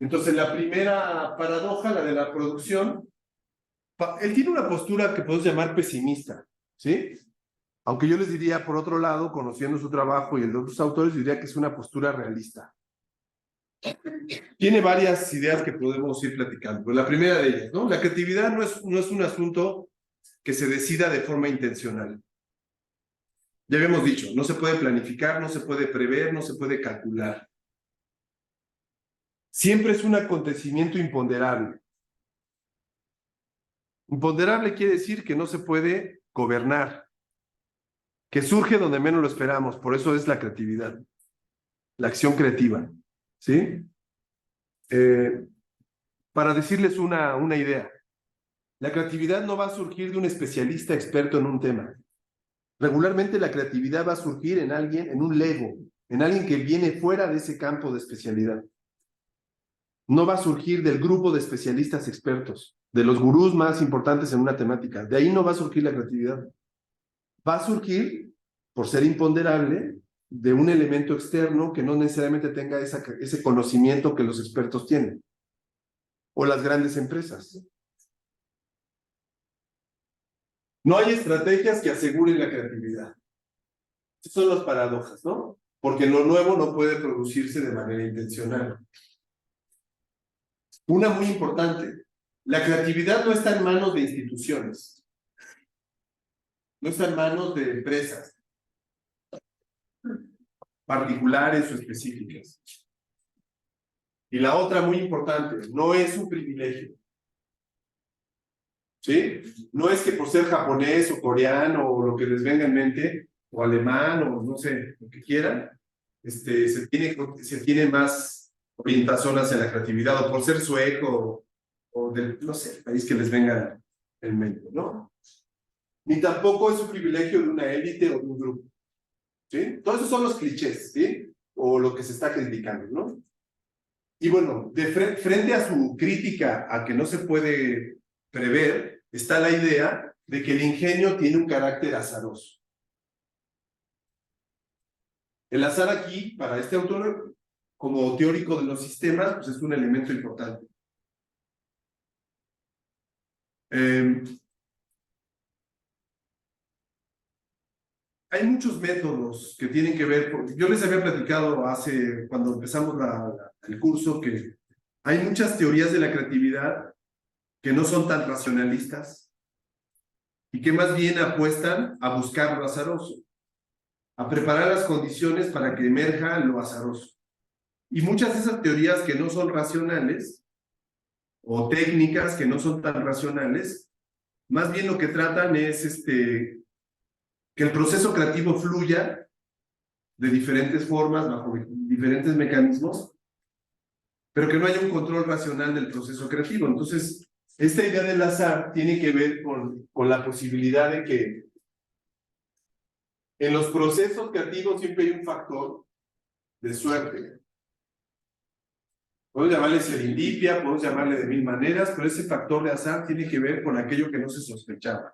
S1: Entonces, la primera paradoja, la de la producción, él tiene una postura que podemos llamar pesimista, ¿sí? Aunque yo les diría, por otro lado, conociendo su trabajo y el de otros autores, diría que es una postura realista. Tiene varias ideas que podemos ir platicando. Pues la primera de ellas, ¿no? La creatividad no es un asunto que se decida de forma intencional. Ya habíamos dicho, no se puede planificar, no se puede prever, no se puede calcular. siempre es un acontecimiento imponderable. Imponderable quiere decir que no se puede gobernar, que surge donde menos lo esperamos, por eso es la creatividad, la acción creativa, ¿sí? Para decirles una idea, la creatividad no va a surgir de un especialista experto en un tema. Regularmente la creatividad va a surgir en alguien, en un lego, en alguien que viene fuera de ese campo de especialidad. No va a surgir del grupo de especialistas expertos, de los gurús más importantes en una temática. De ahí no va a surgir la creatividad. Va a surgir, por ser imponderable, de un elemento externo que no necesariamente tenga ese conocimiento que los expertos tienen, o las grandes empresas. No hay estrategias que aseguren la creatividad. Esas son las paradojas, ¿no? Porque lo nuevo no puede producirse de manera intencional. Una muy importante, la creatividad no está en manos de instituciones, no está en manos de empresas particulares o específicas. Y la otra muy importante, no es un privilegio. ¿Sí? No es que por ser japonés o coreano o lo que les venga en mente, o alemán o no sé, lo que quieran, se tiene más orientación hacia la creatividad, o por ser sueco o del, no sé, país que les venga en mente, ¿no? Ni tampoco es un privilegio de una élite o de un grupo. ¿Sí? Todos esos son los clichés, ¿sí? O lo que se está criticando, ¿no? Y bueno, frente a su crítica a que no se puede prever, está la idea de que el ingenio tiene un carácter azaroso. El azar aquí, para este autor, como teórico de los sistemas, pues es un elemento importante. Hay muchos métodos que tienen que ver, yo les había platicado cuando empezamos el curso, que hay muchas teorías de la creatividad que no son tan racionalistas y que más bien apuestan a buscar lo azaroso, a preparar las condiciones para que emerja lo azaroso. Y muchas de esas teorías que no son racionales, o técnicas que no son tan racionales, más bien lo que tratan es que el proceso creativo fluya de diferentes formas, bajo diferentes mecanismos, pero que no haya un control racional del proceso creativo. Entonces, esta idea del azar tiene que ver con la posibilidad de que en los procesos creativos siempre hay un factor de suerte. Podemos llamarle serendipia, podemos llamarle de mil maneras, pero ese factor de azar tiene que ver con aquello que no se sospechaba.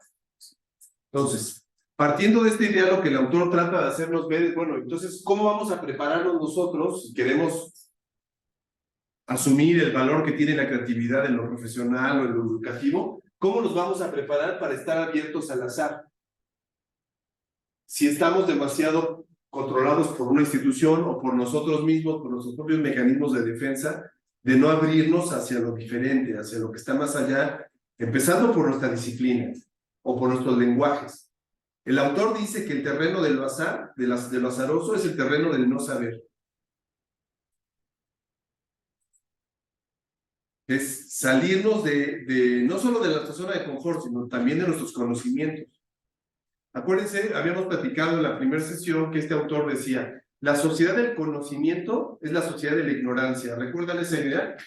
S1: Entonces, partiendo de esta idea, lo que el autor trata de hacernos ver es, bueno, entonces, ¿cómo vamos a prepararnos nosotros si queremos asumir el valor que tiene la creatividad en lo profesional o en lo educativo? ¿Cómo nos vamos a preparar para estar abiertos al azar? Si estamos demasiado controlados por una institución o por nosotros mismos, por nuestros propios mecanismos de defensa, de no abrirnos hacia lo diferente, hacia lo que está más allá, empezando por nuestra disciplina o por nuestros lenguajes. El autor dice que el terreno del azar, de lo azaroso, es el terreno del no saber. Es salirnos no solo de nuestra zona de confort, sino también de nuestros conocimientos. Acuérdense, habíamos platicado en la primera sesión que este autor decía, la sociedad del conocimiento es la sociedad de la ignorancia. ¿Recuerdan esa idea?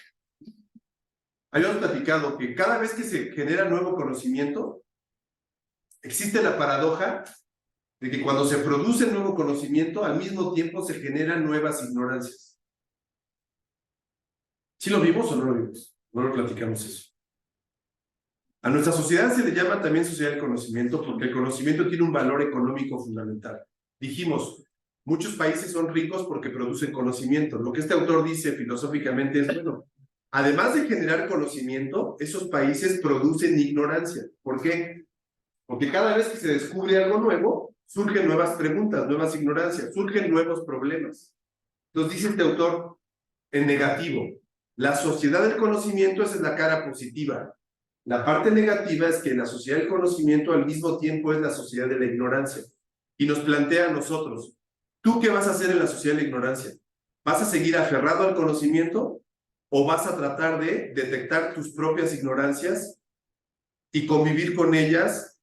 S1: Habíamos platicado que cada vez que se genera nuevo conocimiento, existe la paradoja de que cuando se produce nuevo conocimiento, al mismo tiempo se generan nuevas ignorancias. ¿Sí lo vimos o no lo vimos? No lo platicamos eso. A nuestra sociedad se le llama también sociedad del conocimiento porque el conocimiento tiene un valor económico fundamental. Dijimos, muchos países son ricos porque producen conocimiento. Lo que este autor dice filosóficamente es, bueno, además de generar conocimiento, esos países producen ignorancia. ¿Por qué? Porque cada vez que se descubre algo nuevo, surgen nuevas preguntas, nuevas ignorancias, surgen nuevos problemas. Entonces dice este autor en negativo, la sociedad del conocimiento esa es la cara positiva. La parte negativa es que la sociedad del conocimiento al mismo tiempo es la sociedad de la ignorancia. Y nos plantea a nosotros, ¿tú qué vas a hacer en la sociedad de la ignorancia? ¿Vas a seguir aferrado al conocimiento o vas a tratar de detectar tus propias ignorancias y convivir con ellas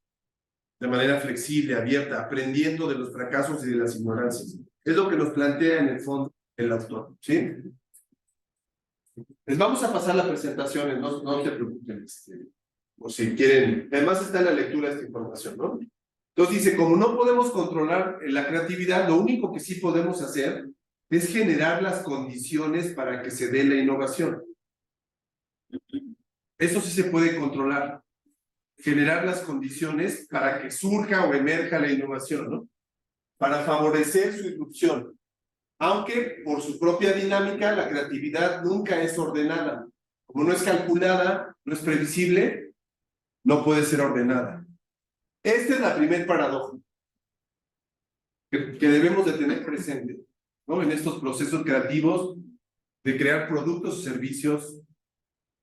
S1: de manera flexible, abierta, aprendiendo de los fracasos y de las ignorancias? Es lo que nos plantea en el fondo el autor, ¿sí? Les vamos a pasar la presentación, no se preocupen, o si quieren, además está en la lectura esta información, ¿no? Entonces dice, como no podemos controlar la creatividad, lo único que sí podemos hacer es generar las condiciones para que se dé la innovación. Eso sí se puede controlar, generar las condiciones para que surja o emerja la innovación, ¿no? Para favorecer su irrupción. Aunque por su propia dinámica la creatividad nunca es ordenada. Como no es calculada, no es previsible, no puede ser ordenada. Esta es la primer paradoja que debemos de tener presente, ¿no? En estos procesos creativos de crear productos o servicios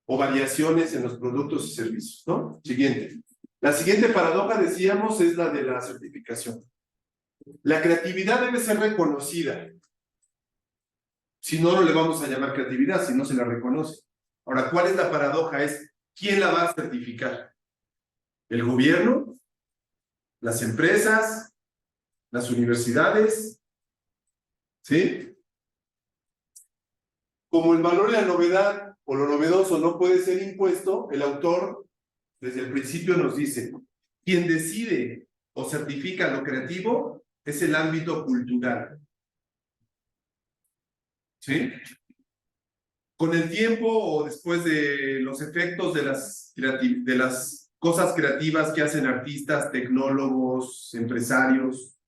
S1: o variaciones en los productos y servicios, ¿no? Siguiente. La siguiente paradoja, decíamos, es la de la certificación. La creatividad debe ser reconocida. Si no, no le vamos a llamar creatividad, si no se la reconoce. Ahora, ¿cuál es la paradoja? Es, ¿quién la va a certificar? ¿El gobierno? ¿Las empresas? ¿Las universidades? ¿Sí? Como el valor de la novedad o lo novedoso no puede ser impuesto, el autor desde el principio nos dice, quien decide o certifica lo creativo es el ámbito cultural. ¿Sí? Con el tiempo o después de los efectos de las cosas creativas que hacen artistas, tecnólogos, empresarios,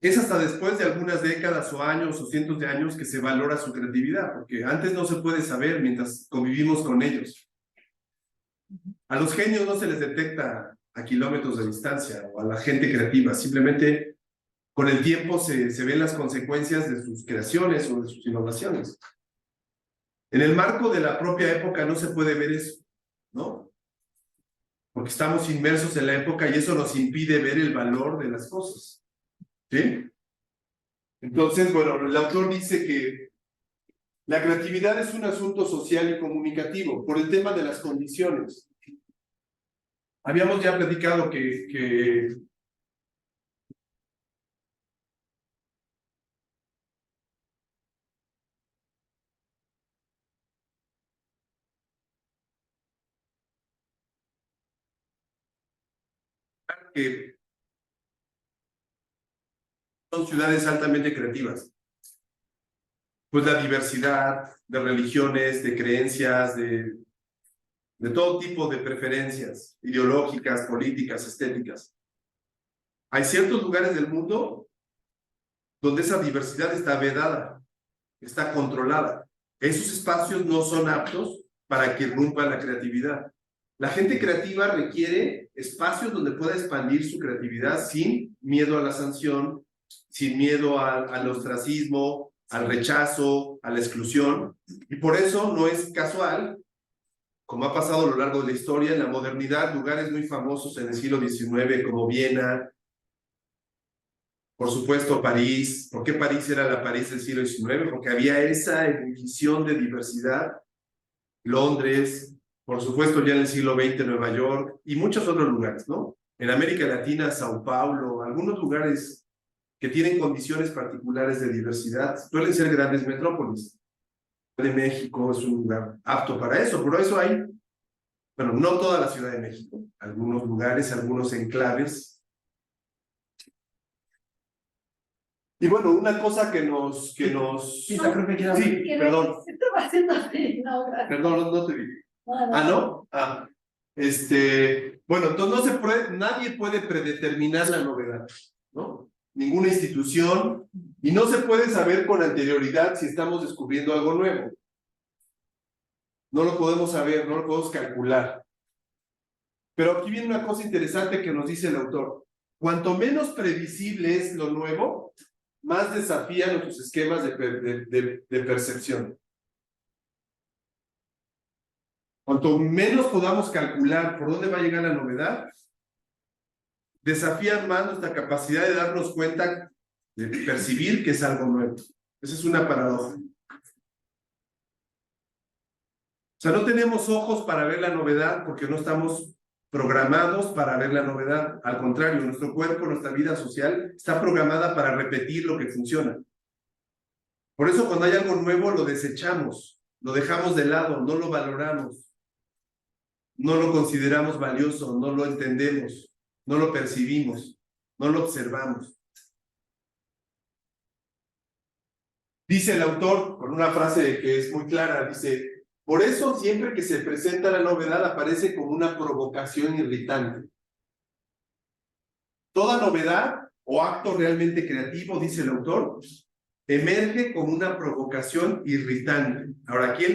S1: es hasta después de algunas décadas o años o cientos de años que se valora su creatividad, porque antes no se puede saber mientras convivimos con ellos. A los genios no se les detecta a kilómetros de distancia, o a la gente creativa, simplemente con el tiempo se ven las consecuencias de sus creaciones o de sus innovaciones. En el marco de la propia época no se puede ver eso, ¿no? Porque estamos inmersos en la época y eso nos impide ver el valor de las cosas. ¿Sí? Entonces, bueno, el autor dice que la creatividad es un asunto social y comunicativo por el tema de las condiciones. Habíamos ya platicado que son ciudades altamente creativas. Pues la diversidad de religiones, de creencias, de todo tipo de preferencias ideológicas, políticas, estéticas. Hay ciertos lugares del mundo donde esa diversidad está vedada, está controlada. Esos espacios no son aptos para que irrumpa la creatividad. La gente creativa requiere espacios donde pueda expandir su creatividad sin miedo a la sanción, sin miedo al ostracismo, al rechazo, a la exclusión. Y por eso no es casual, como ha pasado a lo largo de la historia, en la modernidad, lugares muy famosos en el siglo XIX como Viena, por supuesto París. ¿Por qué París era la París del siglo XIX? Porque había esa ebullición de diversidad. Londres, por supuesto ya en el siglo XX Nueva York y muchos otros lugares, ¿no? En América Latina, Sao Paulo, algunos lugares que tienen condiciones particulares de diversidad, suelen ser grandes metrópolis. De México es un lugar apto para eso, por eso hay, bueno, no toda la Ciudad de México, algunos lugares, algunos enclaves. Y bueno, una cosa que nos...
S2: Sí, creo que quiero...
S1: Sí, perdón.
S4: ¿Qué te va haciendo así? No, gracias.
S1: Perdón, no te vi. ¿Ah, no? Ah, bueno, entonces nadie puede predeterminar la novedad, ¿no? Ninguna institución, y no se puede saber con anterioridad si estamos descubriendo algo nuevo. No lo podemos saber, no lo podemos calcular. Pero aquí viene una cosa interesante que nos dice el autor. Cuanto menos previsible es lo nuevo, más desafían nuestros esquemas de percepción. Cuanto menos podamos calcular por dónde va a llegar la novedad, desafían más nuestra capacidad de darnos cuenta, de percibir que es algo nuevo. Esa es una paradoja. sea, no tenemos ojos para ver la novedad porque no estamos programados para ver la novedad. Al contrario, nuestro cuerpo, nuestra vida social está programada para repetir lo que funciona. Por eso cuando hay algo nuevo lo desechamos, lo dejamos de lado, no lo valoramos, no lo consideramos valioso, no lo entendemos, no lo percibimos, no lo observamos. Dice el autor, con una frase que es muy clara, dice: por eso siempre que se presenta la novedad aparece como una provocación irritante. Toda novedad o acto realmente creativo, dice el autor, emerge como una provocación irritante. Ahora aquí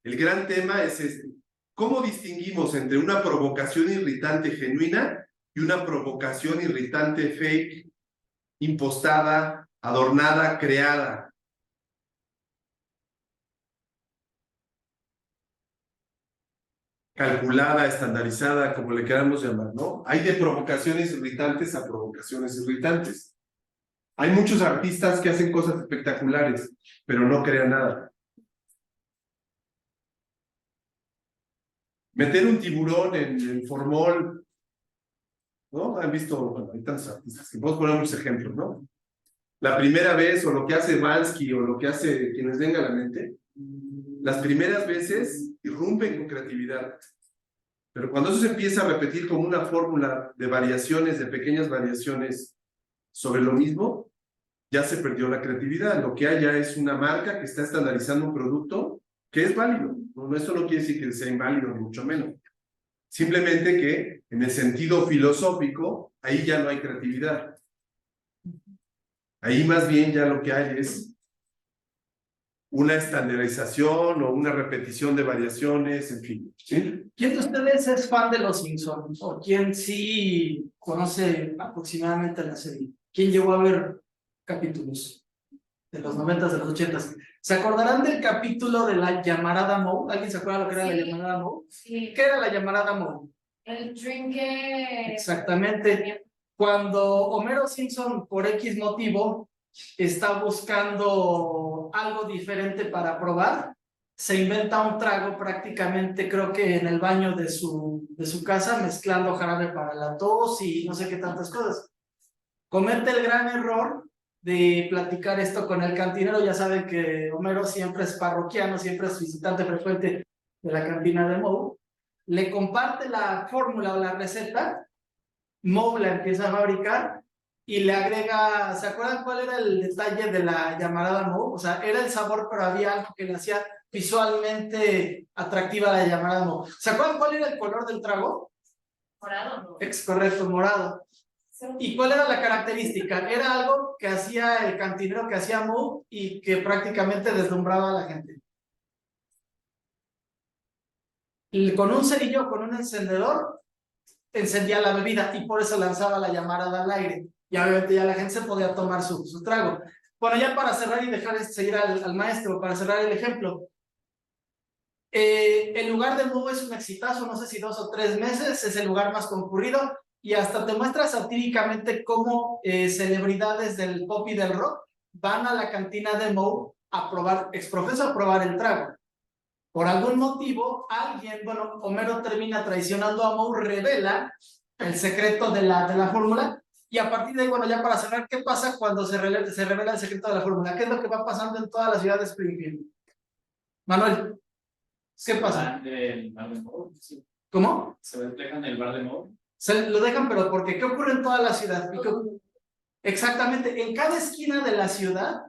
S1: el gran tema es este: ¿cómo distinguimos entre una provocación irritante genuina y una provocación irritante fake, impostada, adornada, creada? Calculada, estandarizada, como le queramos llamar, ¿no? Hay de provocaciones irritantes a provocaciones irritantes. Hay muchos artistas que hacen cosas espectaculares, pero no crean nada. Meter un tiburón en el formol, ¿no? Han visto, bueno, hay tantos artistas que podemos poner muchos ejemplos, ¿no? La primera vez, o lo que hace Bansky, o lo que hace quienes venga a la mente, las primeras veces irrumpen con creatividad. Pero cuando eso se empieza a repetir como una fórmula de variaciones, de pequeñas variaciones sobre lo mismo, ya se perdió la creatividad. Lo que hay ya es una marca que está estandarizando un producto que es válido. No, eso no quiere decir que sea inválido, ni mucho menos. Simplemente que en el sentido filosófico, ahí ya no hay creatividad. Ahí más bien ya lo que hay es una estandarización o una repetición de variaciones, en fin. ¿Sí?
S2: ¿Quién de ustedes es fan de Los Simpsons? ¿O quién sí conoce aproximadamente la serie? ¿Quién llegó a ver capítulos de los 90s, de los 80s? ¿Se acordarán del capítulo de la llamarada Moe? ¿Alguien se acuerda lo que era la llamarada Moe?
S3: Sí.
S2: ¿Qué era la llamarada Moe?
S3: El trinque.
S2: Exactamente. Cuando Homero Simpson, por X motivo, está buscando algo diferente para probar, se inventa un trago prácticamente, creo que en el baño de su casa, mezclando jarabe para la tos y no sé qué tantas cosas. Comete el gran error de platicar esto con el cantinero. Ya saben que Homero siempre es parroquiano, siempre es visitante frecuente de la cantina de Moe. Le comparte la fórmula o la receta. Moe la empieza a fabricar y le agrega, ¿se acuerdan cuál era el detalle de la llamarada Moe? O sea, era el sabor, pero había algo que le hacía visualmente atractiva la llamarada Moe. ¿Se acuerdan cuál era el color del trago?
S3: Morado, ¿no?
S2: Es correcto, morado. ¿Y cuál era la característica? Era algo que hacía el cantinero, que hacía Moe y que prácticamente deslumbraba a la gente. Y con un cerillo, con un encendedor, encendía la bebida y por eso lanzaba la llamarada al aire. Y obviamente ya la gente se podía tomar su trago. Bueno, ya para cerrar y dejar seguir al maestro, para cerrar el ejemplo. El lugar de Moe es un exitazo, no sé si 2 o 3 meses, es el lugar más concurrido y hasta te muestra satíricamente cómo celebridades del pop y del rock van a la cantina de Moe a probar, exprofeso a probar el trago. Por algún motivo, alguien, bueno, Homero termina traicionando a Moe, revela el secreto de la fórmula, y a partir de ahí, bueno, ya para cerrar, ¿qué pasa cuando se revela el secreto de la fórmula? ¿Qué es lo que va pasando en toda la ciudad de Springfield? Manuel, ¿qué pasa?
S6: El bar de Moe.
S2: ¿Cómo?
S6: Se refleja en el bar de Moe.
S2: Se lo dejan, pero ¿por qué? ¿Qué ocurre en toda la ciudad? Exactamente, en cada esquina de la ciudad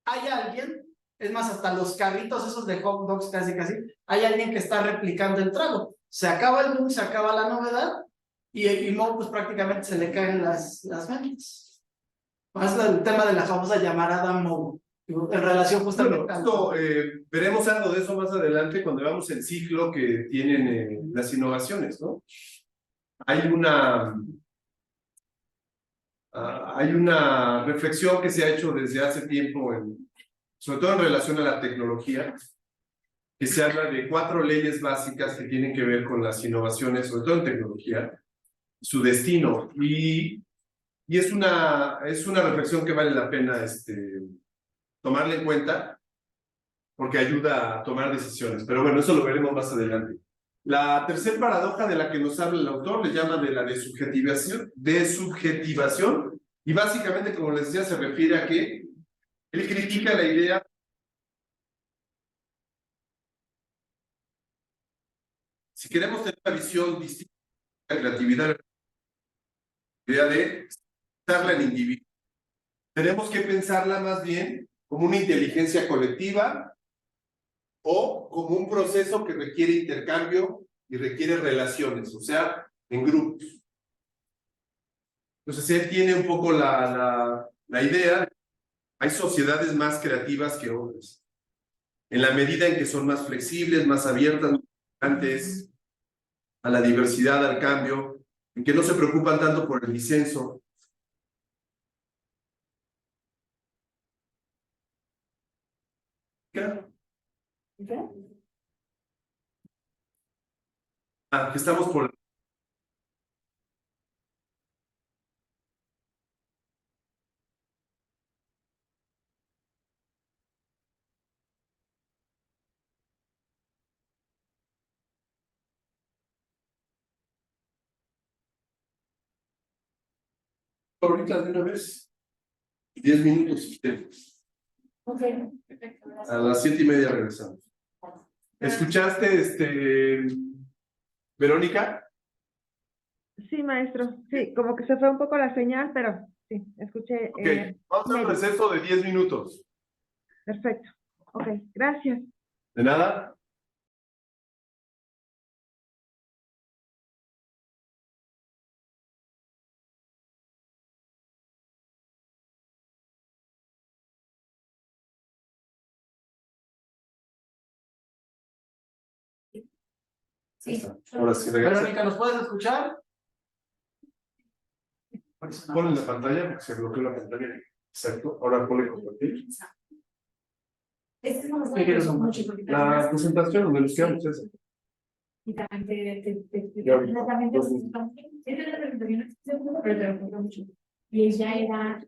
S2: hay alguien. Es más, hasta los carritos esos de hot dogs casi, hay alguien que está replicando el trago. Se acaba el boom, se acaba la novedad, y Moe pues prácticamente se le caen las ventas. Más el tema de la famosa llamarada Moe, en relación justamente
S1: Bueno, esto, veremos algo de eso más adelante cuando veamos el ciclo que tienen las innovaciones, ¿no? Hay una reflexión que se ha hecho desde hace tiempo sobre todo en relación a la tecnología, que se habla de 4 leyes básicas que tienen que ver con las innovaciones, sobre todo en tecnología, su destino, y es una reflexión que vale la pena tomarla en cuenta, porque ayuda a tomar decisiones. Pero bueno, eso lo veremos más adelante. La tercera paradoja de la que nos habla el autor le llama de la desubjetivación, y básicamente, como les decía, se refiere a que él critica la idea si queremos tener una visión distinta de la creatividad, la idea de pensarla en individuo. Tenemos que pensarla más bien como una inteligencia colectiva o como un proceso que requiere intercambio y requiere relaciones, o sea, en grupos. Entonces, él tiene un poco la idea, hay sociedades más creativas que otras, en la medida en que son más flexibles, más abiertas, más tolerantes a la diversidad, al cambio, en que no se preocupan tanto por el disenso. Que estamos por... ahorita de una vez, 10 minutos.
S4: Ok, perfecto, gracias.
S1: A las 7:30 regresamos. ¿Escuchaste, Verónica?
S5: Sí, maestro. Sí, como que se fue un poco la señal, pero sí, escuché.
S1: Ok, vamos a un receso de 10 minutos.
S5: Perfecto. Ok, gracias.
S1: ¿De nada?
S3: Sí.
S1: Ahora sí, regresa.
S2: Verónica, ¿nos puedes escuchar?
S1: Pon en la pantalla porque se bloqueó la pantalla. Exacto. Ahora ponle compartir.
S4: Este no
S2: ¿Qué quieres, hombre?
S1: La presentación donde nos quedamos esa.
S4: Y también
S1: Ya,
S4: también
S1: dos
S4: y ella era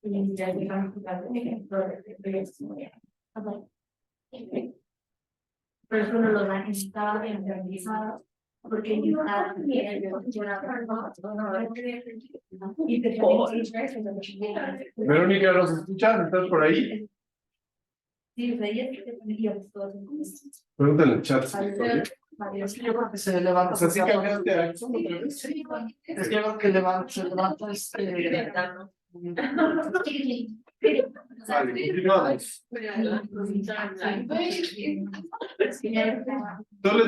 S4: y ya llegaron a jugar un ejemplo de pero eso no lo dan, estaba bien organizado porque yo estaba y te
S1: Verónica, ¿nos escuchas? ¿Estás por ahí?
S4: sí, veías que te ponías todo.
S1: Pregúntale en el chat. si está bien.
S2: Es que yo creo que se levanta.
S1: O sea, ¿sí cambiaste a Axon otra vez?
S2: Sí, es que yo creo que se levanta
S1: Vale, continuamos. Entonces,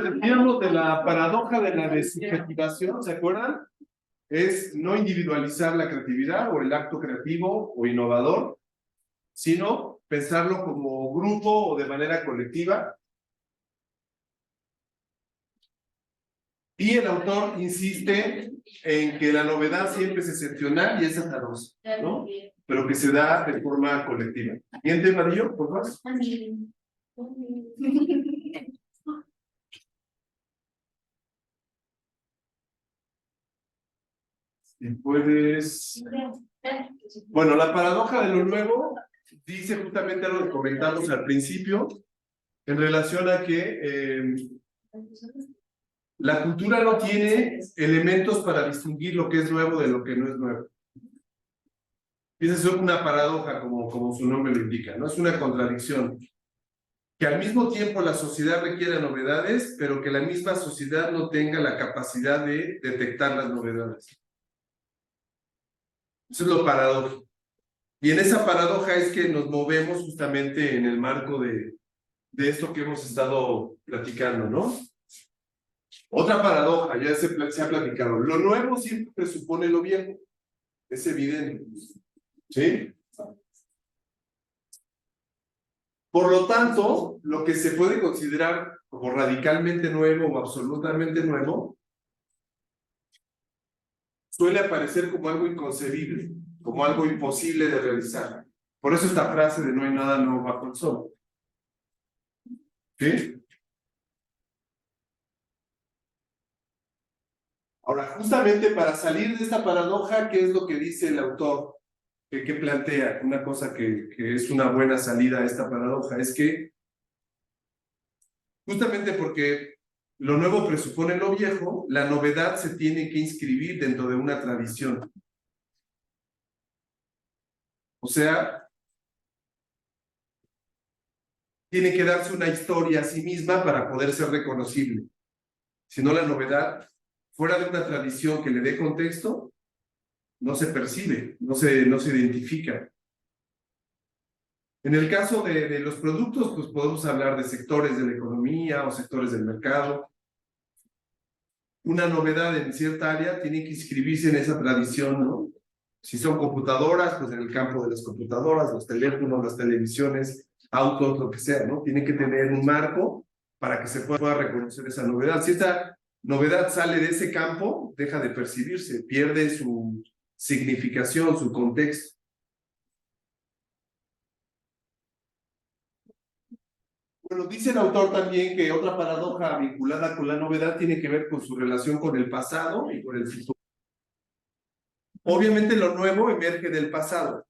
S1: decíamos de la paradoja de la desubjetivación, ¿se acuerdan? Es no individualizar la creatividad o el acto creativo o innovador, sino pensarlo como grupo o de manera colectiva. Y el autor insiste en que la novedad siempre es excepcional y es azarosa, ¿no? Pero que se da de forma colectiva. Siguiente, Marillo, por favor. Si puedes. Bueno, la paradoja de lo nuevo dice justamente algo que comentamos al principio en relación a que la cultura no tiene elementos para distinguir lo que es nuevo de lo que no es nuevo. Y esa es una paradoja, como su nombre lo indica, ¿no? Es una contradicción. Que al mismo tiempo la sociedad requiere novedades, pero que la misma sociedad no tenga la capacidad de detectar las novedades. Eso es lo paradójico. Y en esa paradoja es que nos movemos justamente en el marco de esto que hemos estado platicando, ¿no? Otra paradoja, ya se ha platicado. Lo nuevo siempre presupone lo viejo. Es evidente. ¿Sí? Por lo tanto, lo que se puede considerar como radicalmente nuevo o absolutamente nuevo suele aparecer como algo inconcebible, como algo imposible de realizar. Por eso esta frase de no hay nada nuevo bajo el sol. ¿Sí? Ahora, justamente para salir de esta paradoja, ¿qué es lo que dice el autor? que plantea una cosa que es una buena salida a esta paradoja, es que justamente porque lo nuevo presupone lo viejo, la novedad se tiene que inscribir dentro de una tradición. O sea, tiene que darse una historia a sí misma para poder ser reconocible. Si no, la novedad, fuera de una tradición que le dé contexto, no se percibe, no se identifica. En el caso de los productos, pues podemos hablar de sectores de la economía o sectores del mercado. Una novedad en cierta área tiene que inscribirse en esa tradición, ¿no? Si son computadoras, pues en el campo de las computadoras, los teléfonos, las televisiones, autos, lo que sea, ¿no? Tiene que tener un marco para que se pueda reconocer esa novedad. Si esta novedad sale de ese campo, deja de percibirse, pierde su significación, su contexto. Bueno, dice el autor también que otra paradoja vinculada con la novedad tiene que ver con su relación con el pasado y con el futuro. Obviamente lo nuevo emerge del pasado.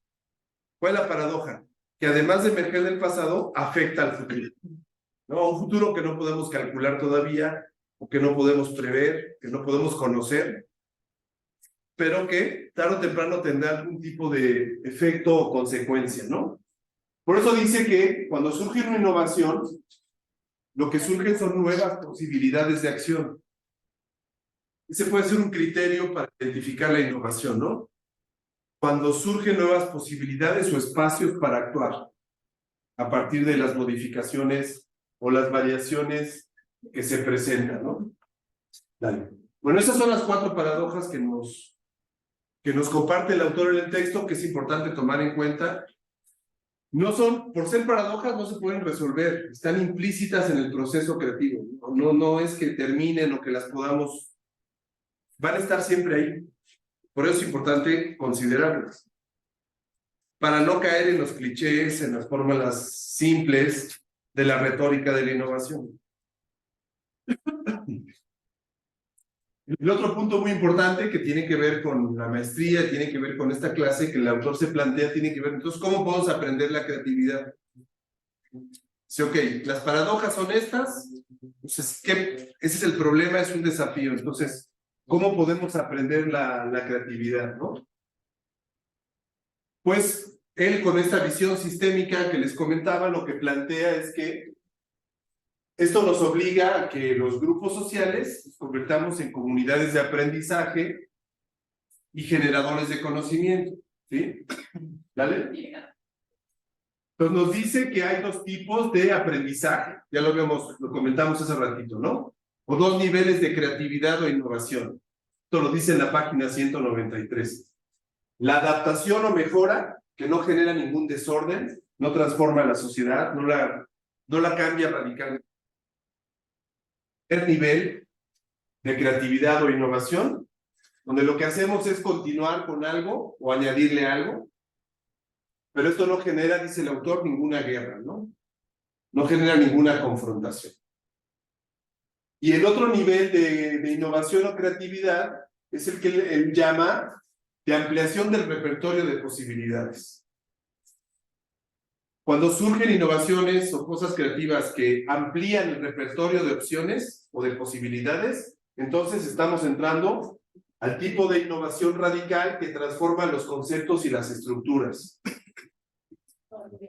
S1: ¿Cuál es la paradoja? Que además de emerger del pasado, afecta al futuro. ¿No? Un futuro que no podemos calcular todavía, o que no podemos prever, que no podemos conocer, pero que tarde o temprano tendrá algún tipo de efecto o consecuencia, ¿no? Por eso dice que cuando surge una innovación, lo que surgen son nuevas posibilidades de acción. Ese puede ser un criterio para identificar la innovación, ¿no? Cuando surgen nuevas posibilidades o espacios para actuar a partir de las modificaciones o las variaciones que se presentan, ¿no? Dale. Bueno, esas son las 4 paradojas que nos comparte el autor en el texto, que es importante tomar en cuenta. No son, por ser paradojas, no se pueden resolver, están implícitas en el proceso creativo. No es que terminen o que las podamos, van a estar siempre ahí. Por eso es importante considerarlas, para no caer en los clichés, en las fórmulas simples de la retórica de la innovación. El otro punto muy importante que tiene que ver con la maestría, tiene que ver con esta clase que el autor se plantea, tiene que ver, entonces, ¿cómo podemos aprender la creatividad? Sí, ok, las paradojas son estas, entonces, ese es el problema, es un desafío, entonces, ¿cómo podemos aprender la creatividad, no? Pues, él con esta visión sistémica que les comentaba, lo que plantea es que esto nos obliga a que los grupos sociales nos convertamos en comunidades de aprendizaje y generadores de conocimiento, ¿sí? ¿Dale? Entonces nos dice que hay 2 tipos de aprendizaje, ya lo comentamos hace ratito, ¿no? O 2 niveles de creatividad o innovación. Esto lo dice en la página 193. La adaptación o mejora, que no genera ningún desorden, no transforma la sociedad, no la cambia radicalmente. El nivel de creatividad o innovación, donde lo que hacemos es continuar con algo o añadirle algo, pero esto no genera, dice el autor, ninguna guerra, ¿no? No genera ninguna confrontación. Y el otro nivel de innovación o creatividad es el que él llama de ampliación del repertorio de posibilidades. Cuando surgen innovaciones o cosas creativas que amplían el repertorio de opciones o de posibilidades, entonces estamos entrando al tipo de innovación radical que transforma los conceptos y las estructuras.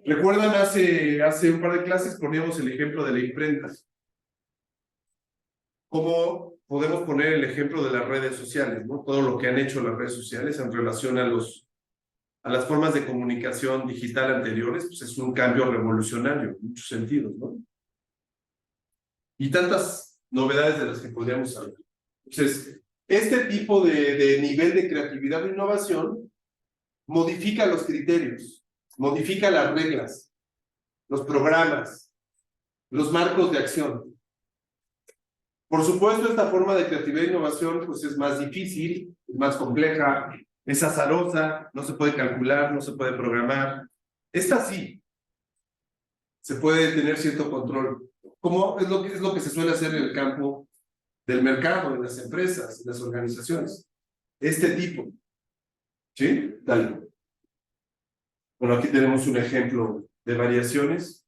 S1: ¿Recuerdan hace un par de clases poníamos el ejemplo de la imprenta? ¿Cómo podemos poner el ejemplo de las redes sociales, ¿no? Todo lo que han hecho las redes sociales en relación a las formas de comunicación digital anteriores, pues es un cambio revolucionario en muchos sentidos, ¿no? Y tantas novedades de las que podríamos hablar. Entonces, este tipo de nivel de creatividad e innovación modifica los criterios, modifica las reglas, los programas, los marcos de acción. Por supuesto, esta forma de creatividad e innovación pues es más difícil, es más compleja, es azarosa, no se puede calcular, no se puede programar. Esta sí, se puede tener cierto control. ¿Cómo es lo que se suele hacer en el campo del mercado, en las empresas, en las organizaciones? Este tipo. ¿Sí? Dale. Bueno, aquí tenemos un ejemplo de variaciones.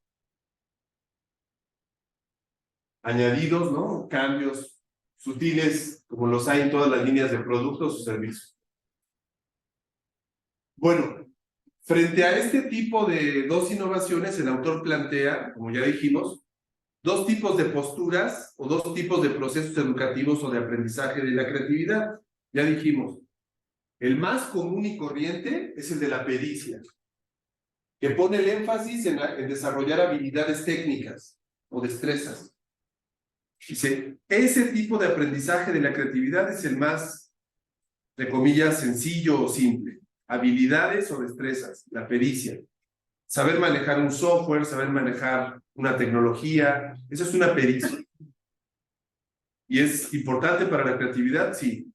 S1: Añadidos, ¿no? Cambios sutiles, como los hay en todas las líneas de productos o servicios. Bueno, frente a este tipo de dos innovaciones, el autor plantea, como ya dijimos, dos tipos de posturas o dos tipos de procesos educativos o de aprendizaje de la creatividad. Ya dijimos, el más común y corriente es el de la pericia, que pone el énfasis en desarrollar habilidades técnicas o destrezas. Dice, ese tipo de aprendizaje de la creatividad es el más, de comillas, sencillo o simple. Habilidades o destrezas, la pericia. Saber manejar un software, saber manejar una tecnología, eso es una pericia. ¿Y es importante para la creatividad? Sí.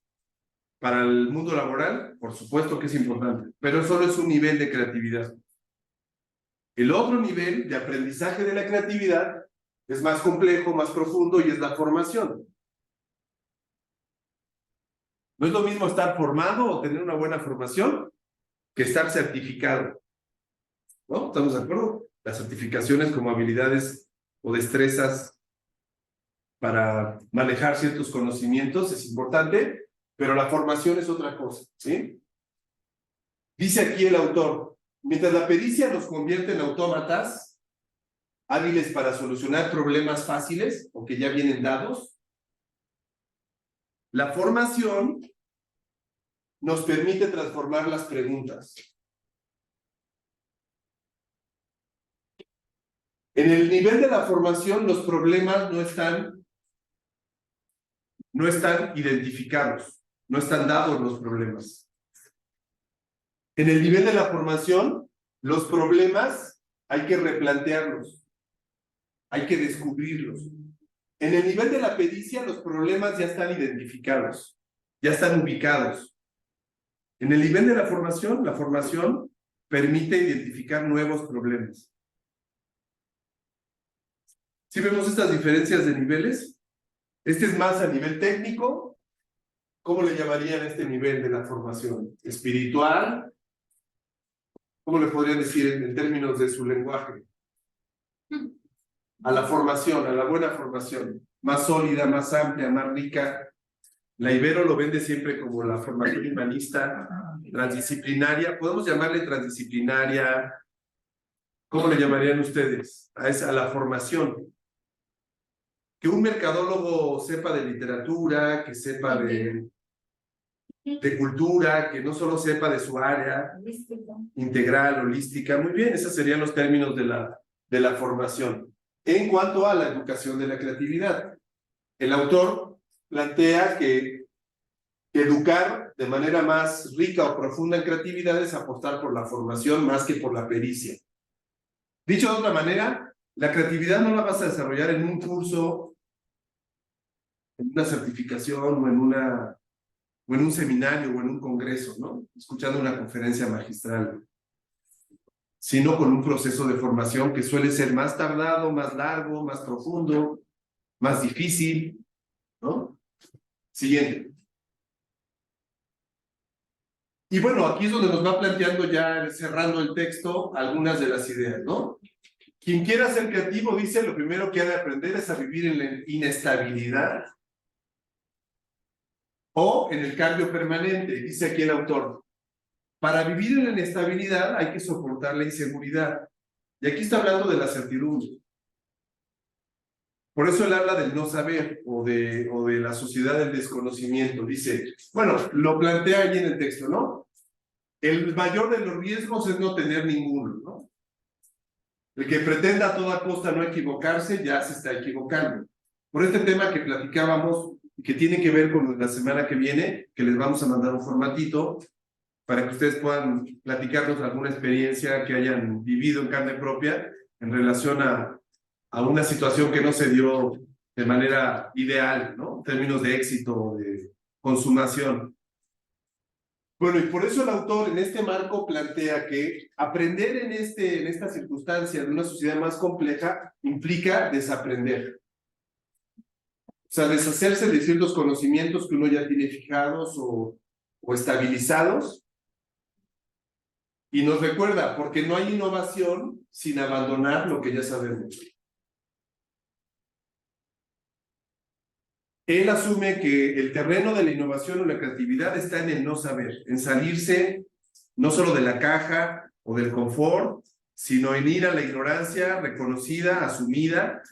S1: Para el mundo laboral, por supuesto que es importante, pero solo es un nivel de creatividad. El otro nivel de aprendizaje de la creatividad es más complejo, más profundo y es la formación. No es lo mismo estar formado o tener una buena formación que estar certificado. ¿No? ¿Estamos de acuerdo? Las certificaciones como habilidades o destrezas para manejar ciertos conocimientos es importante, pero la formación es otra cosa, ¿sí? Dice aquí el autor, mientras la pericia nos convierte en autómatas, hábiles para solucionar problemas fáciles o que ya vienen dados, la formación nos permite transformar las preguntas. En el nivel de la formación, los problemas no están identificados, no están dados los problemas. En el nivel de la formación, los problemas hay que replantearlos, hay que descubrirlos. En el nivel de la pericia, los problemas ya están identificados, ya están ubicados. En el nivel de la formación permite identificar nuevos problemas. ¿Sí vemos estas diferencias de niveles? Este es más a nivel técnico. ¿Cómo le llamarían este nivel de la formación? ¿Espiritual? ¿Cómo le podrían decir en términos de su lenguaje? A la formación, a la buena formación, más sólida, más amplia, más rica. La Ibero lo vende siempre como la formación humanista, transdisciplinaria. ¿Podemos llamarle transdisciplinaria? ¿Cómo le llamarían ustedes? A la formación. Que un mercadólogo sepa de literatura, que sepa de cultura, que no solo sepa de su área integral, holística. Muy bien, esos serían los términos de la formación. En cuanto a la educación de la creatividad, el autor plantea que educar de manera más rica o profunda en creatividad es apostar por la formación más que por la pericia. Dicho de otra manera, la creatividad no la vas a desarrollar en un curso, en una certificación o en un seminario o en un congreso, ¿no? Escuchando una conferencia magistral, sino con un proceso de formación que suele ser más tardado, más largo, más profundo, más difícil, ¿no? Siguiente. Y bueno, aquí es donde nos va planteando ya, cerrando el texto, algunas de las ideas, ¿no? Quien quiera ser creativo, dice, lo primero que ha de aprender es a vivir en la inestabilidad o en el cambio permanente, dice aquí el autor. Para vivir en la inestabilidad hay que soportar la inseguridad. Y aquí está hablando de la certidumbre. Por eso él habla del no saber o de la sociedad del desconocimiento. Dice, bueno, lo plantea allí en el texto, ¿no? El mayor de los riesgos es no tener ninguno, ¿no? El que pretenda a toda costa no equivocarse, ya se está equivocando. Por este tema que platicábamos y que tiene que ver con la semana que viene, que les vamos a mandar un formatito para que ustedes puedan platicarnos alguna experiencia que hayan vivido en carne propia en relación a una situación que no se dio de manera ideal, ¿no? En términos de éxito, de consumación. Bueno, y por eso el autor en este marco plantea que aprender en esta circunstancia de una sociedad más compleja implica desaprender. O sea, deshacerse de ciertos conocimientos que uno ya tiene fijados o estabilizados Y nos recuerda, porque no hay innovación sin abandonar lo que ya sabemos. Él asume que el terreno de la innovación o la creatividad está en el no saber, en salirse no solo de la caja o del confort, sino en ir a la ignorancia reconocida, asumida,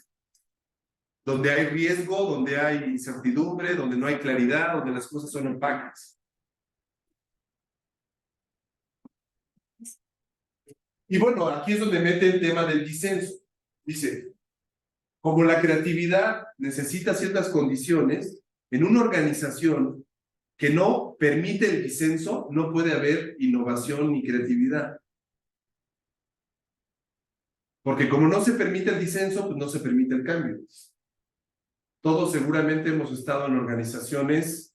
S1: donde hay riesgo, donde hay incertidumbre, donde no hay claridad, donde las cosas son opacas. Y bueno, aquí es donde mete el tema del disenso. Dice, como la creatividad necesita ciertas condiciones, en una organización que no permite el disenso, no puede haber innovación ni creatividad. Porque como no se permite el disenso, pues no se permite el cambio. Todos seguramente hemos estado en organizaciones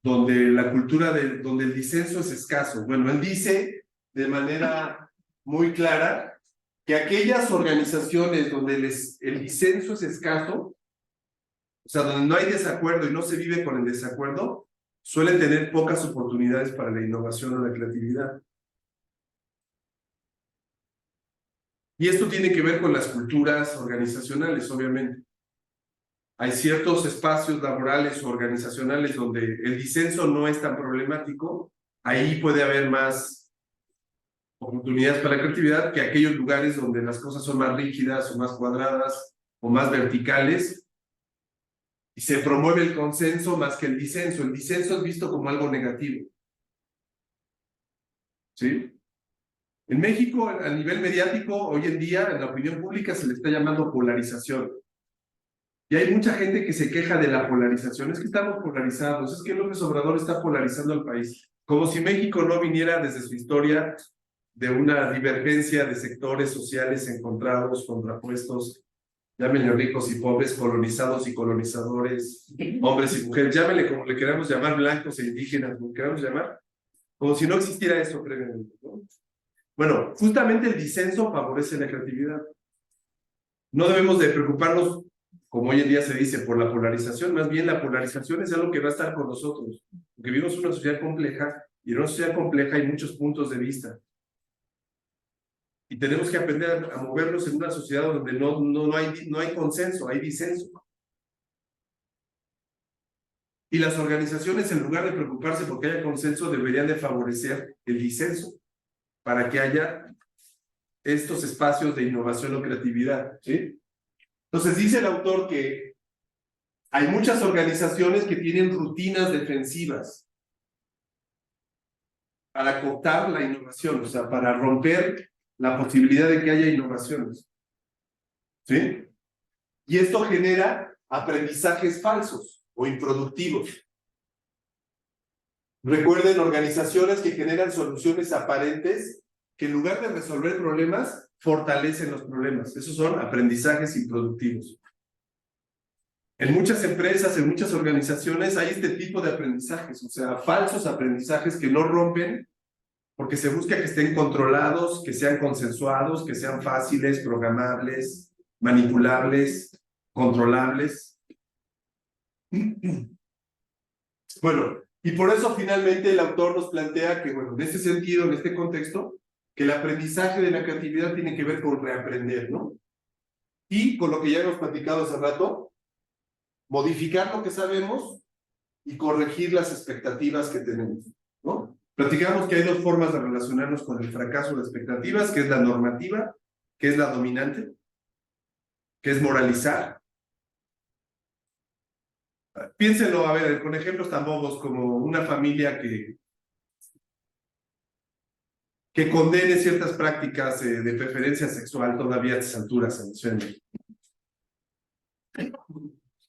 S1: donde la cultura donde el disenso es escaso. Bueno, él dice de manera muy clara que aquellas organizaciones donde el disenso es escaso, o sea, donde no hay desacuerdo y no se vive con el desacuerdo, suelen tener pocas oportunidades para la innovación o la creatividad. Y esto tiene que ver con las culturas organizacionales, obviamente. Hay ciertos espacios laborales o organizacionales donde el disenso no es tan problemático, ahí puede haber más oportunidades para la creatividad que aquellos lugares donde las cosas son más rígidas o más cuadradas o más verticales y se promueve el consenso más que el disenso. El disenso es visto como algo negativo. ¿Sí? En México, a nivel mediático, hoy en día, en la opinión pública se le está llamando polarización. Y hay mucha gente que se queja de la polarización. Es que estamos polarizados, es que López Obrador está polarizando al país. Como si México no viniera desde su historia de una divergencia de sectores sociales encontrados, contrapuestos, llámenle ricos y pobres, colonizados y colonizadores, hombres y mujeres, llámenle como le queramos llamar, blancos e indígenas, como queramos llamar, como si no existiera eso previamente, ¿no? Bueno, justamente el disenso favorece la creatividad. No debemos de preocuparnos, como hoy en día se dice, por la polarización, más bien la polarización es algo que va a estar con nosotros, porque vivimos una sociedad compleja, y en una sociedad compleja hay muchos puntos de vista. Y tenemos que aprender a movernos en una sociedad donde no hay consenso, hay disenso. Y las organizaciones, en lugar de preocuparse porque haya consenso, deberían de favorecer el disenso para que haya estos espacios de innovación o creatividad, ¿sí? Entonces dice el autor que hay muchas organizaciones que tienen rutinas defensivas para cooptar la innovación, o sea, para romper la posibilidad de que haya innovaciones, ¿sí? Y esto genera aprendizajes falsos o improductivos. Recuerden, organizaciones que generan soluciones aparentes que en lugar de resolver problemas, fortalecen los problemas. Esos son aprendizajes improductivos. En muchas empresas, en muchas organizaciones hay este tipo de aprendizajes, o sea, falsos aprendizajes que no rompen porque se busca que estén controlados, que sean consensuados, que sean fáciles, programables, manipulables, controlables. Bueno, y por eso finalmente el autor nos plantea que, bueno, en este sentido, en este contexto, que el aprendizaje de la creatividad tiene que ver con reaprender, ¿no? Y con lo que ya hemos platicado hace rato, modificar lo que sabemos y corregir las expectativas que tenemos, ¿no? Platicamos que hay dos formas de relacionarnos con el fracaso de expectativas, que es la normativa, que es la dominante, que es moralizar. Piénsenlo, a ver, con ejemplos tan bobos como una familia que condene ciertas prácticas de preferencia sexual todavía a estas alturas en la Ciudad de México.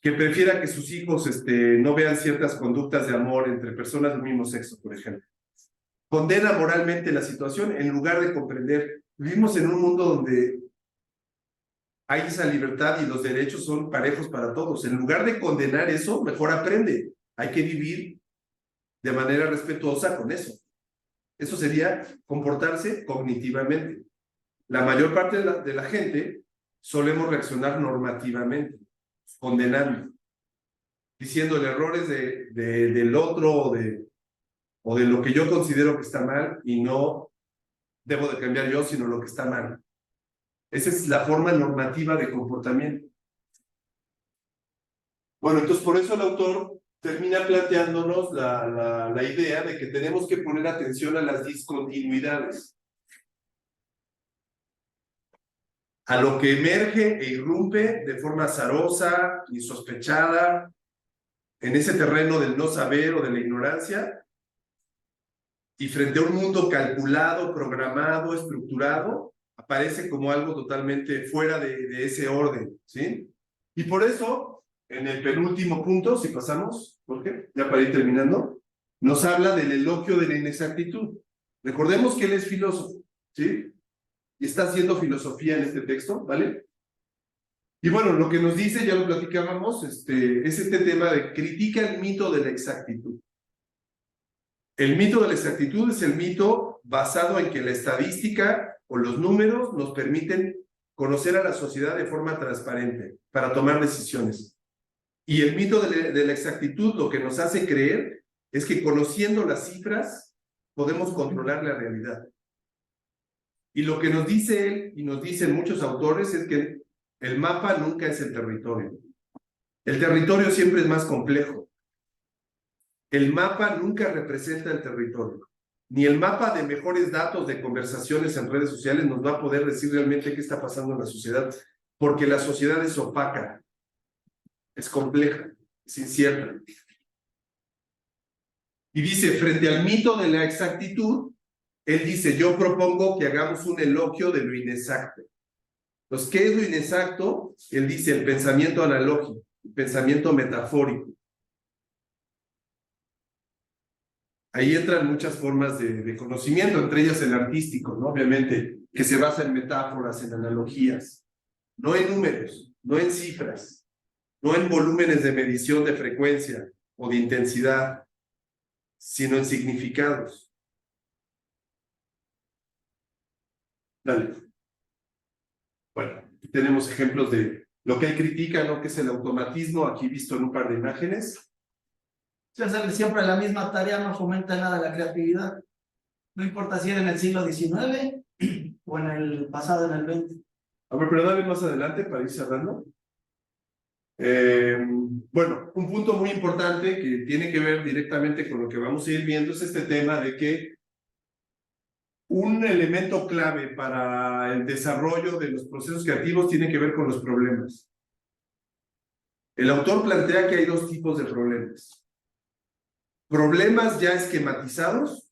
S1: Que prefiera que sus hijos no vean ciertas conductas de amor entre personas del mismo sexo, por ejemplo. Condena moralmente la situación en lugar de comprender. Vivimos en un mundo donde hay esa libertad y los derechos son parejos para todos. En lugar de condenar eso, mejor aprende. Hay que vivir de manera respetuosa con eso. Eso sería comportarse cognitivamente. La mayor parte de la gente solemos reaccionar normativamente, condenando, diciendo errores del otro o de lo que yo considero que está mal y no debo de cambiar yo, sino lo que está mal. Esa es la forma normativa de comportamiento. Bueno, entonces por eso el autor termina planteándonos la idea de que tenemos que poner atención a las discontinuidades, a lo que emerge e irrumpe de forma azarosa, insospechada, en ese terreno del no saber o de la ignorancia, y frente a un mundo calculado, programado, estructurado, aparece como algo totalmente fuera de ese orden, ¿sí? Y por eso, en el penúltimo punto, si pasamos, Jorge, ya para ir terminando, nos habla del elogio de la inexactitud. Recordemos que él es filósofo, ¿sí? Y está haciendo filosofía en este texto, ¿vale? Y bueno, lo que nos dice, ya lo platicábamos, es este tema de critica el mito de la exactitud. El mito de la exactitud es el mito basado en que la estadística o los números nos permiten conocer a la sociedad de forma transparente para tomar decisiones. Y el mito de la exactitud lo que nos hace creer es que conociendo las cifras podemos controlar la realidad. Y lo que nos dice él y nos dicen muchos autores es que el mapa nunca es el territorio. El territorio siempre es más complejo. El mapa nunca representa el territorio. Ni el mapa de mejores datos de conversaciones en redes sociales nos va a poder decir realmente qué está pasando en la sociedad, porque la sociedad es opaca, es compleja, es incierta. Y dice, frente al mito de la exactitud, él dice, yo propongo que hagamos un elogio de lo inexacto. Entonces, ¿qué es lo inexacto? Él dice, el pensamiento analógico, el pensamiento metafórico. Ahí entran muchas formas de conocimiento, entre ellas el artístico, ¿no? Obviamente, que se basa en metáforas, en analogías, no en números, no en cifras, no en volúmenes de medición de frecuencia o de intensidad, sino en significados. Dale. Bueno, aquí tenemos ejemplos de lo que él critica, ¿no? Que es el automatismo, aquí visto en un par de imágenes.
S2: Hacer siempre la misma tarea no fomenta nada la creatividad. No importa si era en el siglo XIX o en el pasado, en el XX.
S1: A ver, pero dale más adelante para ir cerrando. Bueno, un punto muy importante que tiene que ver directamente con lo que vamos a ir viendo es este tema de que un elemento clave para el desarrollo de los procesos creativos tiene que ver con los problemas. El autor plantea que hay dos tipos de problemas. Problemas ya esquematizados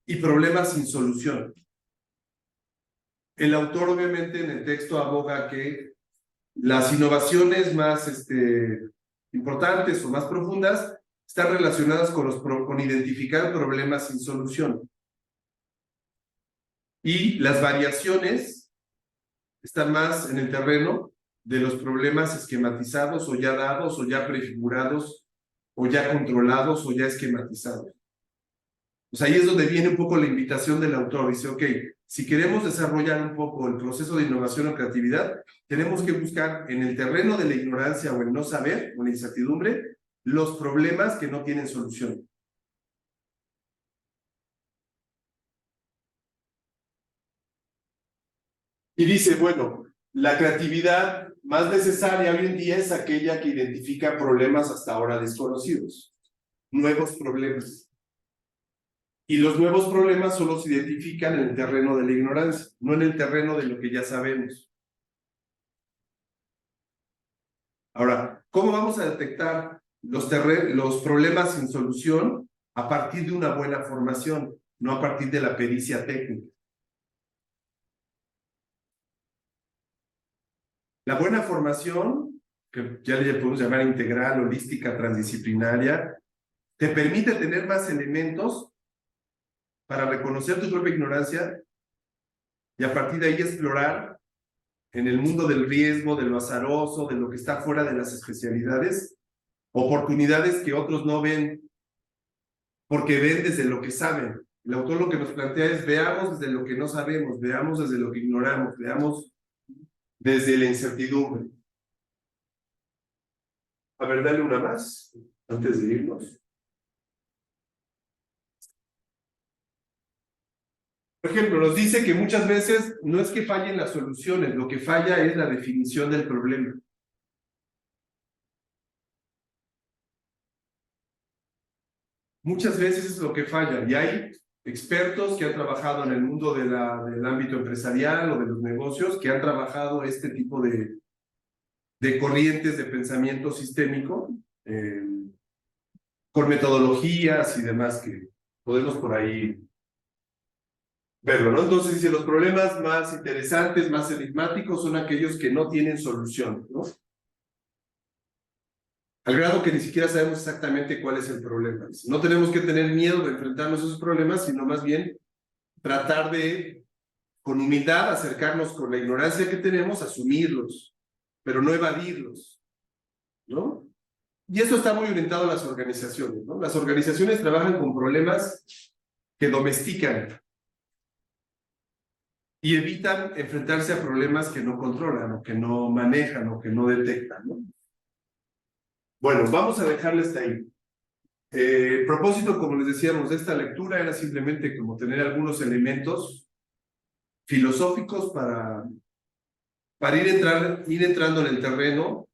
S1: y problemas sin solución. El autor obviamente en el texto aboga que las innovaciones más importantes o más profundas están relacionadas con identificar problemas sin solución. Y las variaciones están más en el terreno de los problemas esquematizados o ya dados o ya prefigurados o ya controlados o ya esquematizados. Pues ahí es donde viene un poco la invitación del autor. Dice, ok, si queremos desarrollar un poco el proceso de innovación o creatividad, tenemos que buscar en el terreno de la ignorancia o el no saber o la incertidumbre los problemas que no tienen solución. Y dice, bueno, la creatividad más necesaria hoy en día es aquella que identifica problemas hasta ahora desconocidos, nuevos problemas. Y los nuevos problemas solo se identifican en el terreno de la ignorancia, no en el terreno de lo que ya sabemos. Ahora, ¿cómo vamos a detectar los problemas sin solución? A partir de una buena formación, no a partir de la pericia técnica. La buena formación, que ya le podemos llamar integral, holística, transdisciplinaria, te permite tener más elementos para reconocer tu propia ignorancia y a partir de ahí explorar en el mundo del riesgo, de lo azaroso, de lo que está fuera de las especialidades, oportunidades que otros no ven, porque ven desde lo que saben. El autor lo que nos plantea es veamos desde lo que no sabemos, veamos desde lo que ignoramos, veamos desde la incertidumbre. A ver, dale una más, antes de irnos. Por ejemplo, nos dice que muchas veces no es que fallen las soluciones, lo que falla es la definición del problema. Muchas veces es lo que falla, y hay expertos que han trabajado en el mundo del ámbito empresarial o de los negocios, que han trabajado este tipo de corrientes de pensamiento sistémico, con metodologías y demás que podemos por ahí verlo, ¿no? Entonces dice, los problemas más interesantes, más enigmáticos son aquellos que no tienen solución, ¿no? Al grado que ni siquiera sabemos exactamente cuál es el problema. No tenemos que tener miedo de enfrentarnos a esos problemas, sino más bien tratar de, con humildad, acercarnos con la ignorancia que tenemos, asumirlos, pero no evadirlos, ¿no? Y eso está muy orientado a las organizaciones, ¿no? Las organizaciones trabajan con problemas que domestican y evitan enfrentarse a problemas que no controlan, o que no manejan, o que no detectan, ¿no? Bueno, vamos a dejarle hasta ahí. El propósito, como les decíamos, de esta lectura era simplemente como tener algunos elementos filosóficos para ir entrando en el terreno,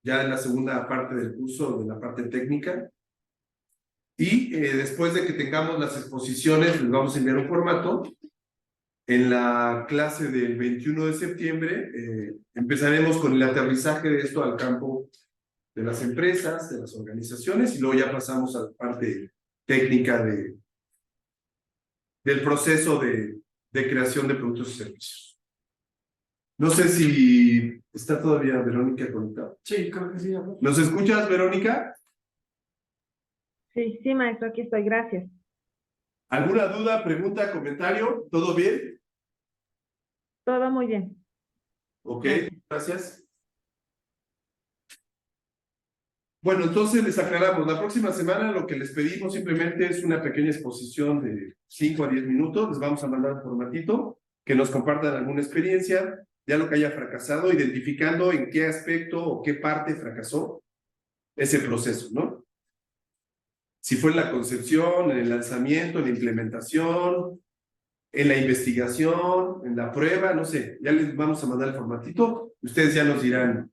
S1: ya en la segunda parte del curso, de la parte técnica. Y después de que tengamos las exposiciones, les vamos a enviar un formato. En la clase del 21 de septiembre empezaremos con el aterrizaje de esto al campo de las empresas, de las organizaciones, y luego ya pasamos a la parte técnica del proceso de creación de productos y servicios. No sé si está todavía Verónica conectada.
S2: Sí, creo que sí.
S1: ¿Nos escuchas, Verónica?
S5: Sí, sí, maestro, aquí estoy, gracias.
S1: ¿Alguna duda, pregunta, comentario? ¿Todo bien?
S5: Todo muy bien.
S1: Ok, gracias. Bueno, entonces les aclaramos, la próxima semana lo que les pedimos simplemente es una pequeña exposición de 5 a 10 minutos, les vamos a mandar un formatito, que nos compartan alguna experiencia, ya lo que haya fracasado, identificando en qué aspecto o qué parte fracasó ese proceso, ¿no? Si fue en la concepción, en el lanzamiento, en la implementación, en la investigación, en la prueba, no sé, ya les vamos a mandar el formatito, ustedes ya nos dirán,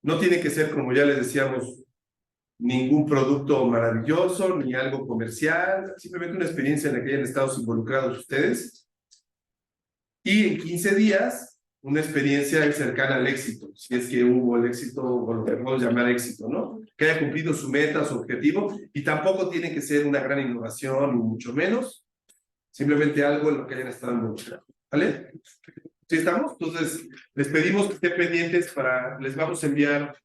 S1: no tiene que ser como ya les decíamos, ningún producto maravilloso, ni algo comercial, simplemente una experiencia en la que hayan estado involucrados ustedes. Y en 15 días, una experiencia cercana al éxito, si es que hubo el éxito, o lo que podemos llamar éxito, ¿no? Que haya cumplido su meta, su objetivo, y tampoco tiene que ser una gran innovación, ni mucho menos, simplemente algo en lo que hayan estado involucrados, ¿vale? ¿Sí estamos? Entonces, les pedimos que estén pendientes les vamos a enviar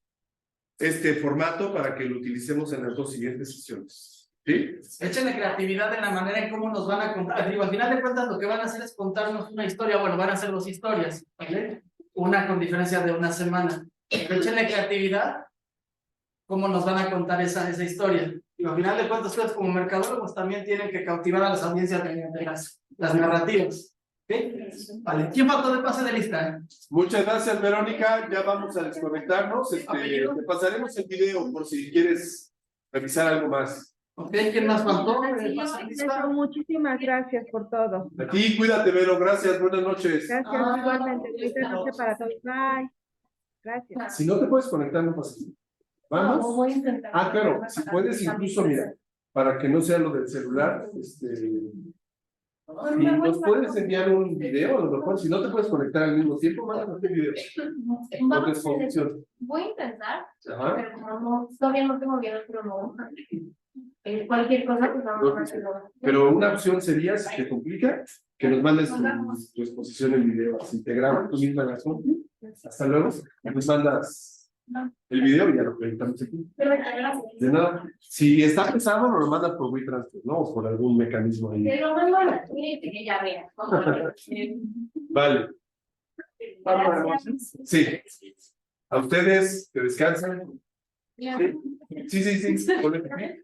S1: este formato para que lo utilicemos en las 2 siguientes sesiones. ¿Sí?
S2: Échenle creatividad en la manera en cómo nos van a contar. Digo, al final de cuentas, lo que van a hacer es contarnos una historia. Bueno, van a ser 2 historias, ¿vale? Una con diferencia de una semana. Pero échenle creatividad, cómo nos van a contar esa historia. Digo, al final de cuentas, ustedes como mercadólogos también tienen que cautivar a las audiencias mediante las narrativas. ¿Sí? Vale, ¿quién faltó de pase de lista?
S1: Muchas gracias, Verónica. Ya vamos a desconectarnos. Te pasaremos el video por si quieres revisar algo más.
S2: Ok, ¿quién más faltó?
S5: Maestro, muchísimas gracias por todo.
S1: A ti, cuídate, Vero. Gracias. Buenas noches.
S5: Gracias, igualmente. Bonita noche para todos. Bye. Gracias.
S1: Si no te puedes conectar, no pasa nada. ¿Vamos?
S3: Voy a intentar.
S1: Ah, claro. Si puedes, incluso, mira, para que no sea lo del celular, si nos puedes enviar un video, a lo mejor, si no te puedes conectar al mismo tiempo, mándanos un video.
S3: Voy a intentar,
S1: Ajá.
S3: pero todavía no tengo bien el crono. Cualquier cosa, pues vamos a hacerlo.
S1: Pero una opción sería, si te complica, que nos mandes tu exposición en video, así te grabas tú misma la foto. Hasta luego, y nos mandas el video y ya lo proyectamos aquí.
S3: Gracias.
S1: De nada, si está pesado, nos lo mandas por WeTransfer, ¿no? O por algún mecanismo ahí.
S3: Te lo mando a la tuya y que ya vea.
S1: Vale.
S3: Gracias.
S1: Sí. A ustedes, que descansen.
S3: Ya.
S1: Sí.